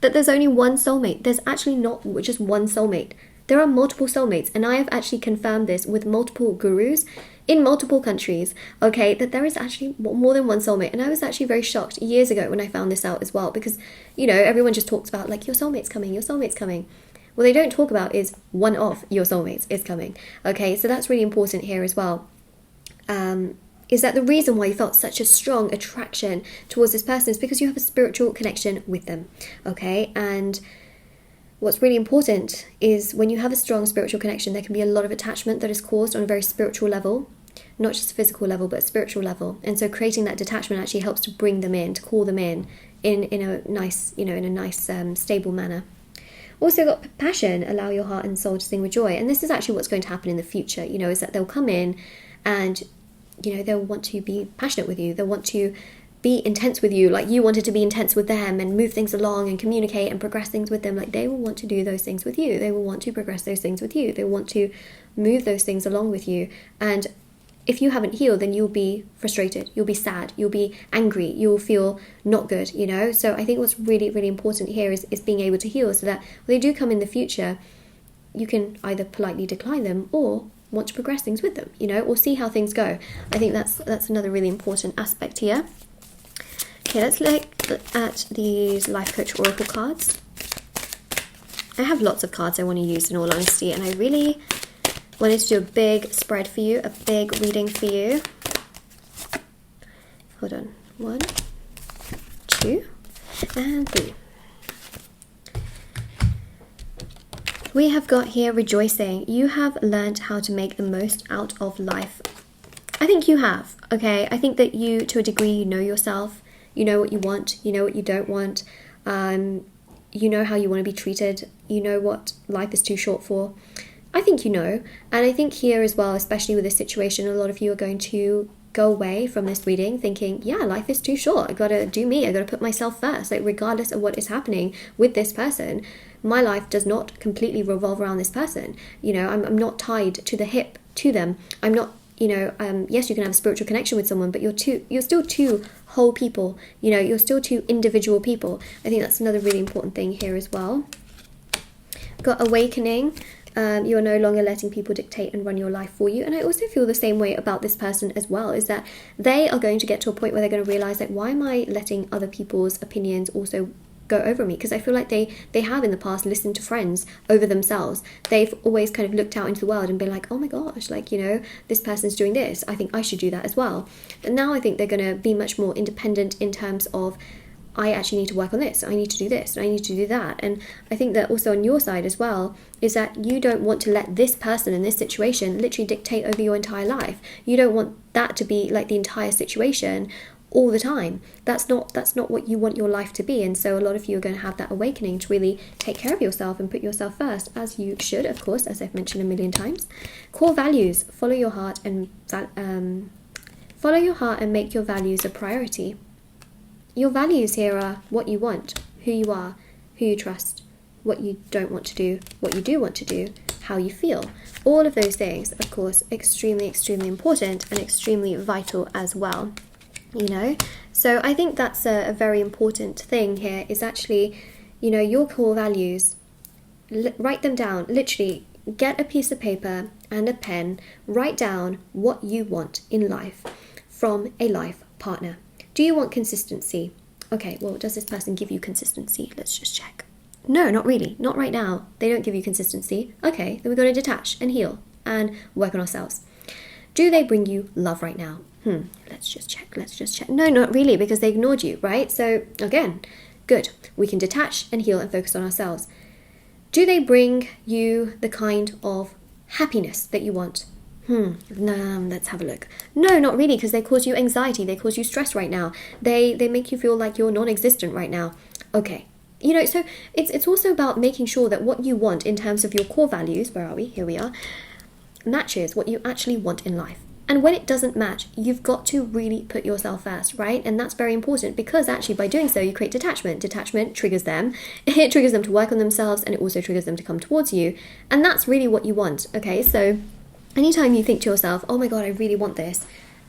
that there's only one soulmate. There's actually not just one soulmate. There are multiple soulmates, and I have actually confirmed this with multiple gurus in multiple countries, okay, that there is actually more than one soulmate. And I was actually very shocked years ago when I found this out as well, because, you know, everyone just talks about, like, your soulmate's coming, your soulmate's coming. What they don't talk about is one of your soulmates is coming, okay? So that's really important here as well. Is that the reason why you felt such a strong attraction towards this person is because you have a spiritual connection with them, okay? And what's really important is when you have a strong spiritual connection, there can be a lot of attachment that is caused on a very spiritual level, not just a physical level, but a spiritual level. And so creating that detachment actually helps to bring them in, to call them in a nice, you know, in a nice, stable manner. Also got passion, allow your heart and soul to sing with joy. And this is actually what's going to happen in the future, you know, is that they'll come in and, you know, they'll want to be passionate with you. They'll want to be intense with you, like you wanted to be intense with them, and move things along and communicate and progress things with them. Like they will want to do those things with you. They will want to progress those things with you. They want to move those things along with you. And if you haven't healed, then you'll be frustrated, you'll be sad, you'll be angry, you'll feel not good, you know. So I think what's really, really important here is being able to heal, so that when they do come in the future, you can either politely decline them or want to progress things with them, you know, or see how things go. I think that's another really important aspect here. Okay, let's look at these life coach oracle cards. I have lots of cards I want to use, in all honesty, and I really wanted to do a big spread for you, a big reading for you. Hold on. 1, 2, and 3. We have got here rejoicing. You have learned how to make the most out of life. I think you have, okay? I think that you, to a degree, you know yourself. You know what you want. You know what you don't want. You know how you want to be treated. You know what life is too short for. I think you know. And I think here as well, especially with this situation, a lot of you are going to go away from this reading thinking, yeah, life is too short. I gotta do me. I gotta put myself first. Like, regardless of what is happening with this person, my life does not completely revolve around this person. You know, I'm not tied to the hip to them. I'm not, you know, yes, you can have a spiritual connection with someone, but you're still two whole people. You know, you're still two individual people. I think that's another really important thing here as well. Got awakening. You are no longer letting people dictate and run your life for you. And I also feel the same way about this person as well, is that they are going to get to a point where they're going to realize, like, why am I letting other people's opinions also go over me, because I feel like they have in the past listened to friends over themselves. They've always kind of looked out into the world and been like, oh my gosh, like, you know, this person's doing this, I think I should do that as well. And now I think they're going to be much more independent in terms of, I actually need to work on this, I need to do this, I need to do that. And I think that also on your side as well is that you don't want to let this person in this situation literally dictate over your entire life. You don't want that to be like the entire situation all the time. That's not what you want your life to be. And so a lot of you are going to have that awakening to really take care of yourself and put yourself first, as you should, of course, as I've mentioned a million times. Core values: follow your heart and make your values a priority. Your values here are what you want, who you are, who you trust, what you don't want to do, what you do want to do, how you feel. All of those things, of course, extremely, extremely important and extremely vital as well, you know. So I think that's a very important thing here, is actually, you know, your core values. Write them down. Literally, get a piece of paper and a pen. Write down what you want in life from a life partner. Do you want consistency? Okay, well, does this person give you consistency? Let's just check. No, not really. Not right now. They don't give you consistency. Okay, then we're going to detach and heal and work on ourselves. Do they bring you love right now? Let's just check. No, not really, because they ignored you, right? So again, good. We can detach and heal and focus on ourselves. Do they bring you the kind of happiness that you want? Let's have a look. No, not really, because they cause you anxiety, they cause you stress right now. They make you feel like you're non-existent right now. Okay. You know, so it's also about making sure that what you want in terms of your core values, where are we? Here we are, matches what you actually want in life. And when it doesn't match, you've got to really put yourself first, right? And that's very important, because actually by doing so, you create detachment. Detachment triggers them. It triggers them to work on themselves, and it also triggers them to come towards you. And that's really what you want, okay? So anytime you think to yourself, oh my God, I really want this.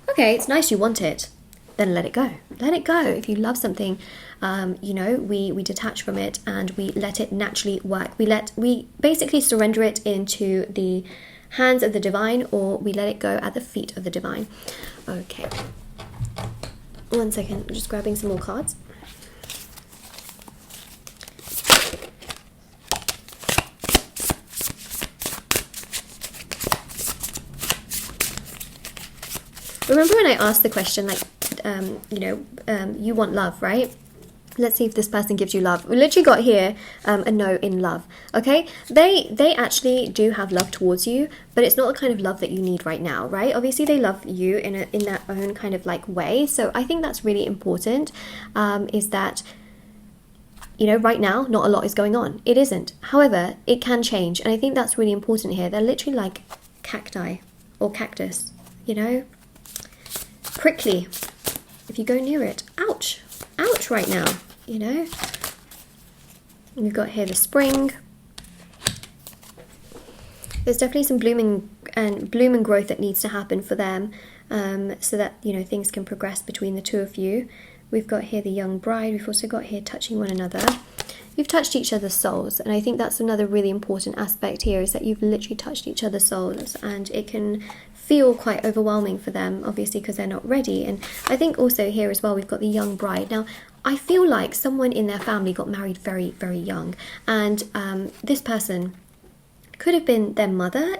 Okay, it's nice you want it. Then let it go. Let it go. If you love something, you know, we detach from it and we let it naturally work. We basically surrender it into the hands of the divine, or we let it go at the feet of the divine. Okay. 1 second. I'm just grabbing some more cards. Remember when I asked the question, like, you want love, right? Let's see if this person gives you love. We literally got here a no in love, okay? They actually do have love towards you, but it's not the kind of love that you need right now, right? Obviously, they love you in their own kind of like way. So I think that's really important, is that, you know, right now, not a lot is going on. It isn't. However, it can change. And I think that's really important here. They're literally like cacti or cactus, you know? Prickly. If you go near it, ouch. Ouch right now, you know. We've got here the spring. There's definitely some bloom and growth that needs to happen for them, so that, you know, things can progress between the two of you. We've got here the young bride. We've also got here touching one another. You've touched each other's souls, and I think that's another really important aspect here, is that you've literally touched each other's souls, and it can feel quite overwhelming for them, obviously, because they're not ready. And I think also here as well, we've got the young bride. Now, I feel like someone in their family got married very, very young, and this person could have been their mother,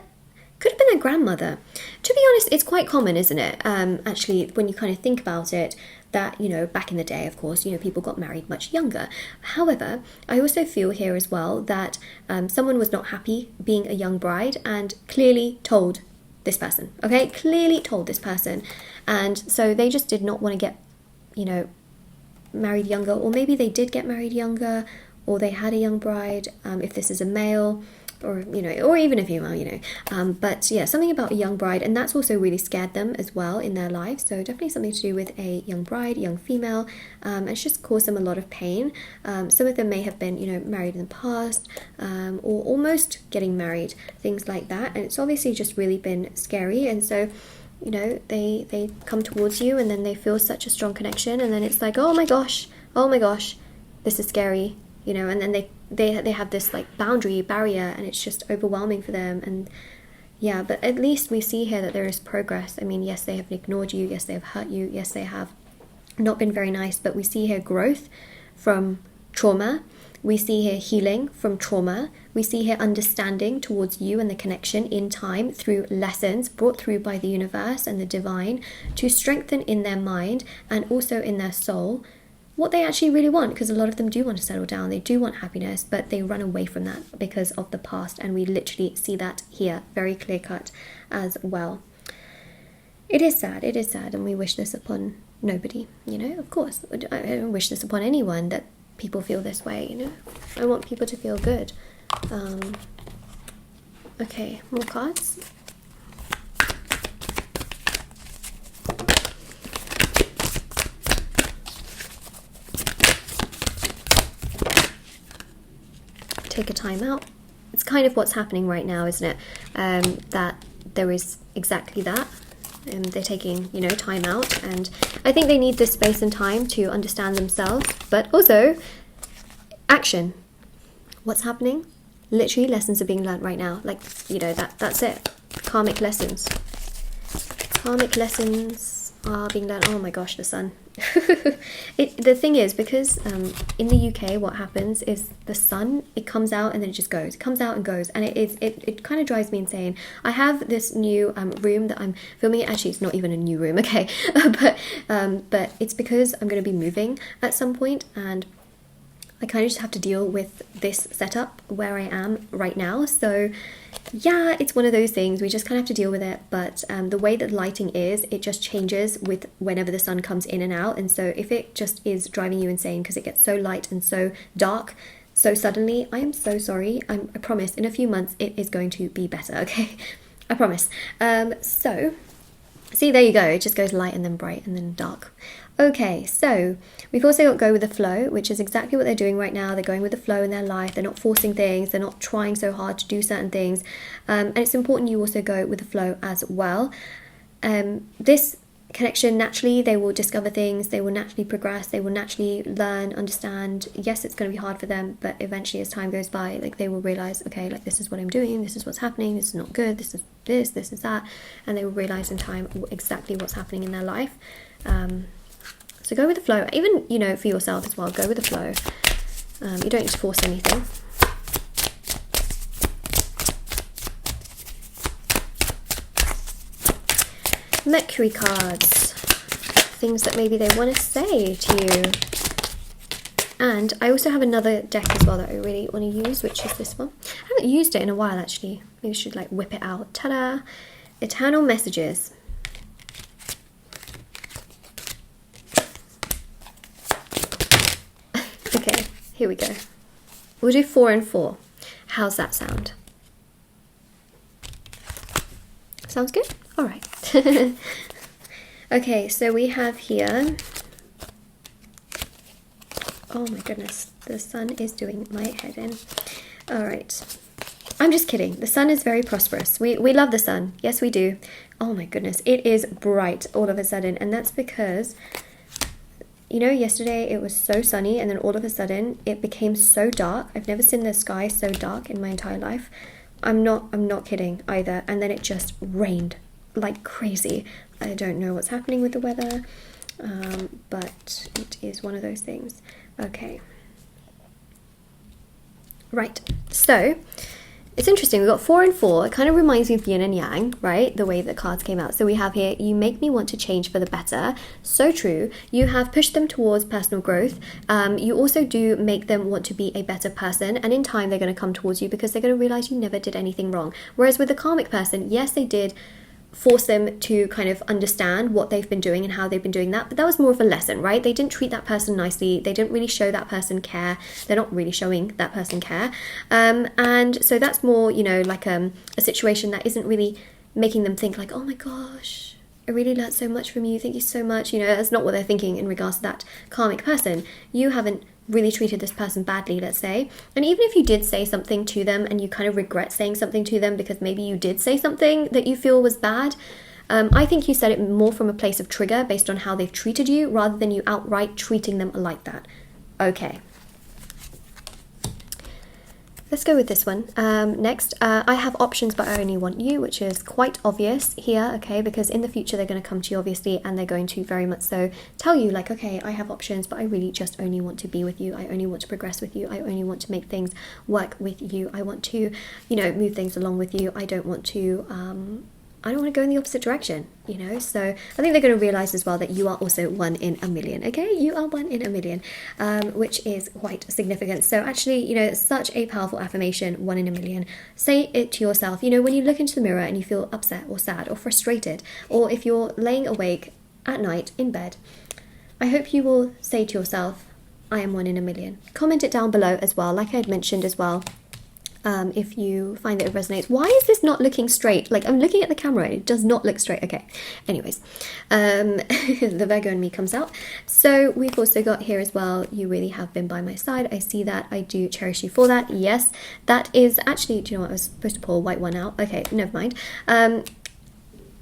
could have been their grandmother. To be honest, it's quite common, isn't it? Actually, when you kind of think about it, that, you know, back in the day, of course, you know, people got married much younger. However, I also feel here as well that someone was not happy being a young bride and clearly told this person, okay? Clearly told this person. And so they just did not want to get, you know, married younger, or maybe they did get married younger, or they had a young bride, if this is a male, or, you know, or even a female, you know. But yeah, something about a young bride, and that's also really scared them as well in their lives. So definitely something to do with a young bride, young female, and it's just caused them a lot of pain. Some of them may have been, you know, married in the past, or almost getting married, things like that. And it's obviously just really been scary. And so, you know, they come towards you, and then they feel such a strong connection, and then it's like, oh my gosh, this is scary, you know. And then they have this like barrier, and it's just overwhelming for them. And yeah, but at least we see here that there is progress. I mean, yes, they have ignored you, yes, they have hurt you, yes, they have not been very nice, but we see here growth from trauma. We see here healing from trauma. We see here understanding towards you and the connection in time through lessons brought through by the universe and the divine to strengthen in their mind and also in their soul what they actually really want, because a lot of them do want to settle down, they do want happiness, but they run away from that because of the past, and we literally see that here, very clear cut as well. It is sad, and we wish this upon nobody, you know, of course. I don't wish this upon anyone, that people feel this way, you know. I want people to feel good. Okay, more cards. Take a time out. It's kind of what's happening right now, isn't it? That there is exactly that. They're taking, you know, time out, and I think they need this space and time to understand themselves, but also action. What's happening? Literally, lessons are being learnt right now. Like, you know, that's it. Karmic lessons. Karmic lessons are being learnt. Oh my gosh, the sun. The thing is, because in the UK what happens is the sun, it comes out and then it just goes. It comes out and goes, and it kind of drives me insane. I have this new room that I'm filming it. Actually, it's not even a new room, okay. But it's because I'm going to be moving at some point, and I kind of just have to deal with this setup where I am right now. So yeah, it's one of those things, we just kind of have to deal with it. But the way that lighting is, it just changes with whenever the sun comes in and out. And so if it just is driving you insane because it gets so light and so dark so suddenly, I am so sorry. I promise in a few months it is going to be better, okay? I promise. So see, there you go, it just goes light and then bright and then dark. Okay, so we've also got go with the flow, which is exactly what they're doing right now. They're going with the flow in their life. They're not forcing things. They're not trying so hard to do certain things. And it's important you also go with the flow as well. This connection, naturally, they will discover things. They will naturally progress. They will naturally learn, understand. Yes, it's going to be hard for them, but eventually as time goes by, like, they will realize, okay, like, this is what I'm doing. This is what's happening. This is not good. This is this. This is that. And they will realize in time exactly what's happening in their life. So go with the flow, even, you know, for yourself as well, go with the flow. You don't need to force anything. Mercury cards, things that maybe they want to say to you. And I also have another deck as well that I really want to use, which is this one. I haven't used it in a while, actually. Maybe I should, like, whip it out. Ta-da! Eternal Messages. Okay, here we go. We'll do 4 and 4. How's that sound? Sounds good? All right. Okay, so we have here... Oh my goodness, the sun is doing my head in. All right. I'm just kidding. The sun is very prosperous. We love the sun. Yes, we do. Oh my goodness, it is bright all of a sudden, and that's because... You know, yesterday it was so sunny, and then all of a sudden it became so dark. I've never seen the sky so dark in my entire life. I'm not kidding either. And then it just rained like crazy. I don't know what's happening with the weather, but it is one of those things. Okay. Right. So it's interesting, we've got 4 and 4. It kind of reminds me of yin and yang, right? The way the cards came out. So we have here, you make me want to change for the better. So true. You have pushed them towards personal growth. You also do make them want to be a better person. And in time, they're going to come towards you because they're going to realize you never did anything wrong. Whereas with the karmic person, yes, they did force them to kind of understand what they've been doing and how they've been doing that, but that was more of a lesson, right? They didn't treat that person nicely. They didn't really show that person care. They're not really showing that person care, and so that's more, you know, like a situation that isn't really making them think like, oh my gosh, I really learned so much from you, thank you so much. You know, that's not what they're thinking in regards to that karmic person. You haven't really treated this person badly, let's say, and even if you did say something to them and you kind of regret saying something to them because maybe you did say something that you feel was bad, I think you said it more from a place of trigger based on how they've treated you rather than you outright treating them like that. Okay. Let's go with this one. Next, I have options, but I only want you, which is quite obvious here, okay? Because in the future, they're going to come to you, obviously, and they're going to very much so tell you, like, okay, I have options, but I really just only want to be with you. I only want to progress with you. I only want to make things work with you. I want to, you know, move things along with you. I don't want to go in the opposite direction, you know. So I think they're going to realize as well that you are also 1 in a million. Okay, you are 1 in a million, which is quite significant. So actually, you know, it's such a powerful affirmation, 1 in a million. Say it to yourself, you know, when you look into the mirror and you feel upset or sad or frustrated, or if you're laying awake at night in bed, I hope you will say to yourself, I am 1 in a million. Comment it down below as well, like I had mentioned as well. If you find that it resonates. Why is this not looking straight? Like, I'm looking at the camera and it does not look straight. Okay, anyways, the Virgo in me comes out. So we've also got here as well, you really have been by my side. I see that. I do cherish you for that. Yes, that is actually, do you know what, I was supposed to pull a white one out. Okay, never mind.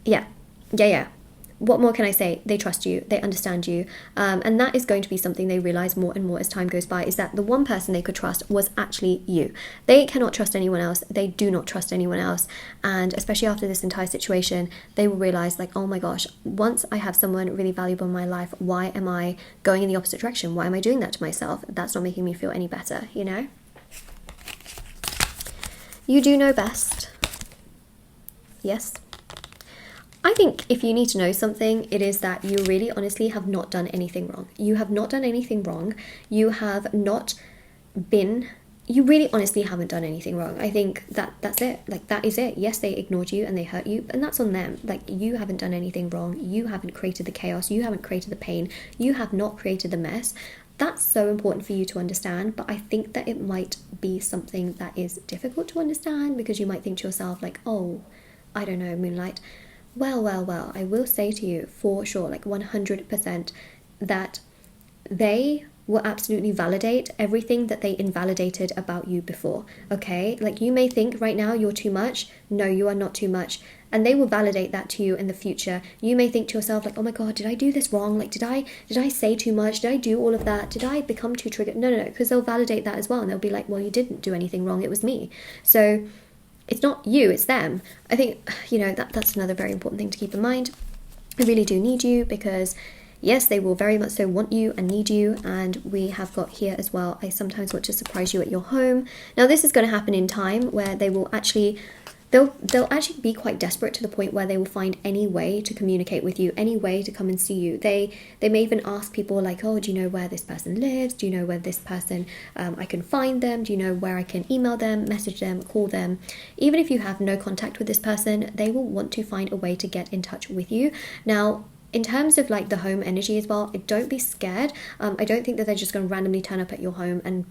Yeah. What more can I say? They trust you, they understand you, and that is going to be something they realize more and more as time goes by, is that the one person they could trust was actually you. They cannot trust anyone else. They do not trust anyone else. And especially after this entire situation, they will realize, like, oh my gosh, once I have someone really valuable in my life, why am I going in the opposite direction? Why am I doing that to myself? That's not making me feel any better, you know? You do know best. Yes. I think if you need to know something, it is that you really honestly have not done anything wrong. You have not done anything wrong. You have not been, you really honestly haven't done anything wrong. I think that's it. Like, that is it. Yes, they ignored you and they hurt you, and that's on them. Like, you haven't done anything wrong. You haven't created the chaos. You haven't created the pain. You have not created the mess. That's so important for you to understand, but I think that it might be something that is difficult to understand, because you might think to yourself, like, oh, I don't know, Moonlight. Well, I will say to you for sure, like 100%, that they will absolutely validate everything that they invalidated about you before, okay? Like, you may think right now you're too much. No, you are not too much. And they will validate that to you in the future. You may think to yourself, like, oh my God, did I do this wrong? Like, did I say too much? Did I do all of that? Did I become too triggered? No, because they'll validate that as well. And they'll be like, well, you didn't do anything wrong. It was me. So it's not you, it's them. I think, you know, that's another very important thing to keep in mind. I really do need you, because yes, they will very much so want you and need you. And we have got here as well, I sometimes want to surprise you at your home. Now, this is going to happen in time, where they will actually, they'll actually be quite desperate, to the point where they will find any way to communicate with you, any way to come and see you. They may even ask people like, oh, do you know where this person lives? Do you know where this person, I can find them? Do you know where I can email them, message them, call them? Even if you have no contact with this person, they will want to find a way to get in touch with you. Now, in terms of like the home energy as well, don't be scared. I don't think that they're just going to randomly turn up at your home and,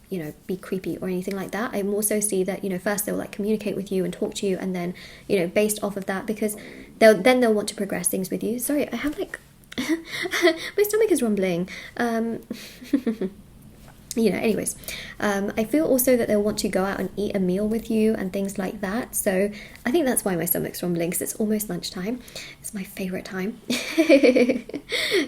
you know, be creepy or anything like that. I also see that, you know, first they'll like communicate with you and talk to you, and then, you know, based off of that, because they'll want to progress things with you. Sorry, I have like my stomach is rumbling. You know, anyways, I feel also that they'll want to go out and eat a meal with you and things like that. So I think that's why my stomach's rumbling, because it's almost lunchtime. It's my favorite time.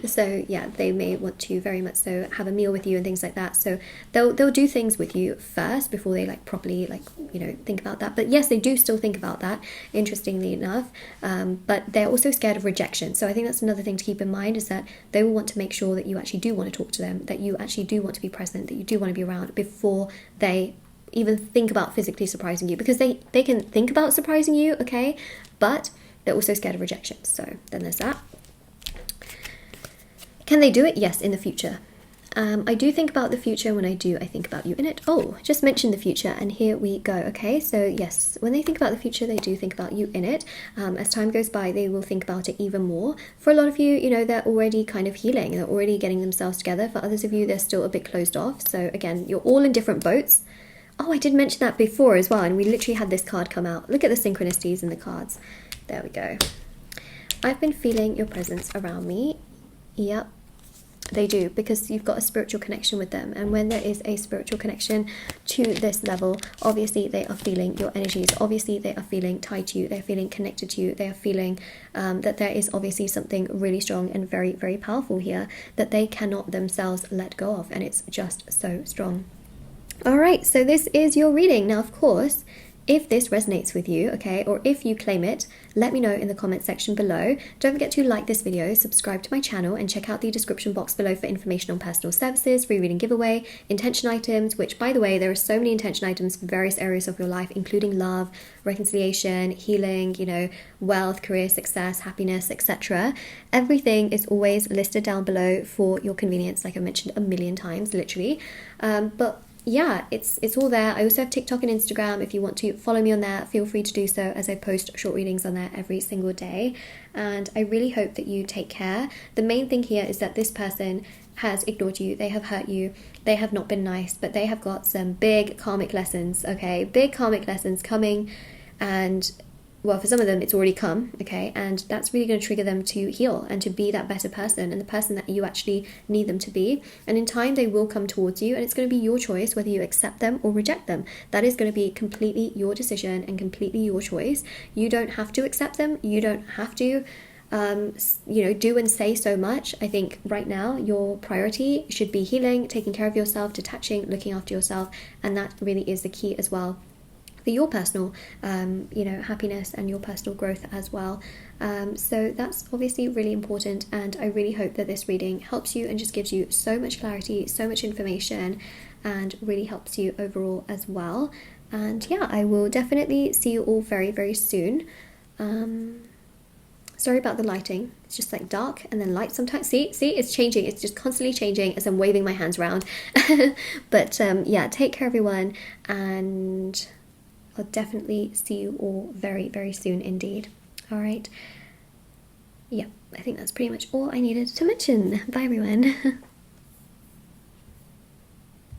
So yeah, they may want to very much so have a meal with you and things like that. So they'll do things with you first before they like properly, like, you know, think about that. But yes, they do still think about that, interestingly enough. But they're also scared of rejection. So I think that's another thing to keep in mind, is that they will want to make sure that you actually do want to talk to them, that you actually do want to be present, that you do want to be around, before they even think about physically surprising you, because they can think about surprising you, okay, but they're also scared of rejection. So then there's that. Can they do it? Yes, in the future. I do think about the future. When I think about you in it. Oh, just mentioned the future, and here we go. Okay, so yes, when they think about the future, they do think about you in it. As time goes by, they will think about it even more. For a lot of you, you know, they're already kind of healing. They're already getting themselves together. For others of you, they're still a bit closed off. So again, you're all in different boats. Oh, I did mention that before as well, and we literally had this card come out. Look at the synchronicities in the cards. There we go. I've been feeling your presence around me. Yep. They do, because you've got a spiritual connection with them. And when there is a spiritual connection to this level, obviously they are feeling your energies. Obviously they are feeling tied to you. They're feeling connected to you. They are feeling that there is obviously something really strong and very, very powerful here that they cannot themselves let go of. And it's just so strong. Alright, so this is your reading. Now, of course, if this resonates with you, okay, or if you claim it, let me know in the comment section below. Don't forget to like this video, subscribe to my channel, and check out the description box below for information on personal services, free reading giveaway, intention items, which, by the way, there are so many intention items for various areas of your life, including love, reconciliation, healing, you know, wealth, career, success, happiness, etc. Everything is always listed down below for your convenience, like I mentioned a million times, literally. But yeah, it's all there. I also have TikTok and Instagram. If you want to follow me on there, feel free to do so, as I post short readings on there every single day. And I really hope that you take care. The main thing here is that this person has ignored you, they have hurt you, they have not been nice, but they have got some big karmic lessons, okay? Big karmic lessons coming, and well, for some of them it's already come, okay, and that's really going to trigger them to heal and to be that better person and the person that you actually need them to be. And in time they will come towards you, and it's going to be your choice whether you accept them or reject them. That is going to be completely your decision and completely your choice. You don't have to accept them, you don't have to you know, do and say so much. I think right now your priority should be healing, taking care of yourself, detaching, looking after yourself, and that really is the key as well for your personal you know, happiness and your personal growth as well. So that's obviously really important, and I really hope that this reading helps you and just gives you so much clarity, so much information, and really helps you overall as well. And yeah, I will definitely see you all very, very soon. Sorry about the lighting, it's just like dark and then light sometimes. See, it's changing, it's just constantly changing as I'm waving my hands around. But yeah, take care everyone, and I'll definitely see you all very, very soon indeed. All right. Yeah, I think that's pretty much all I needed to mention. Bye, everyone.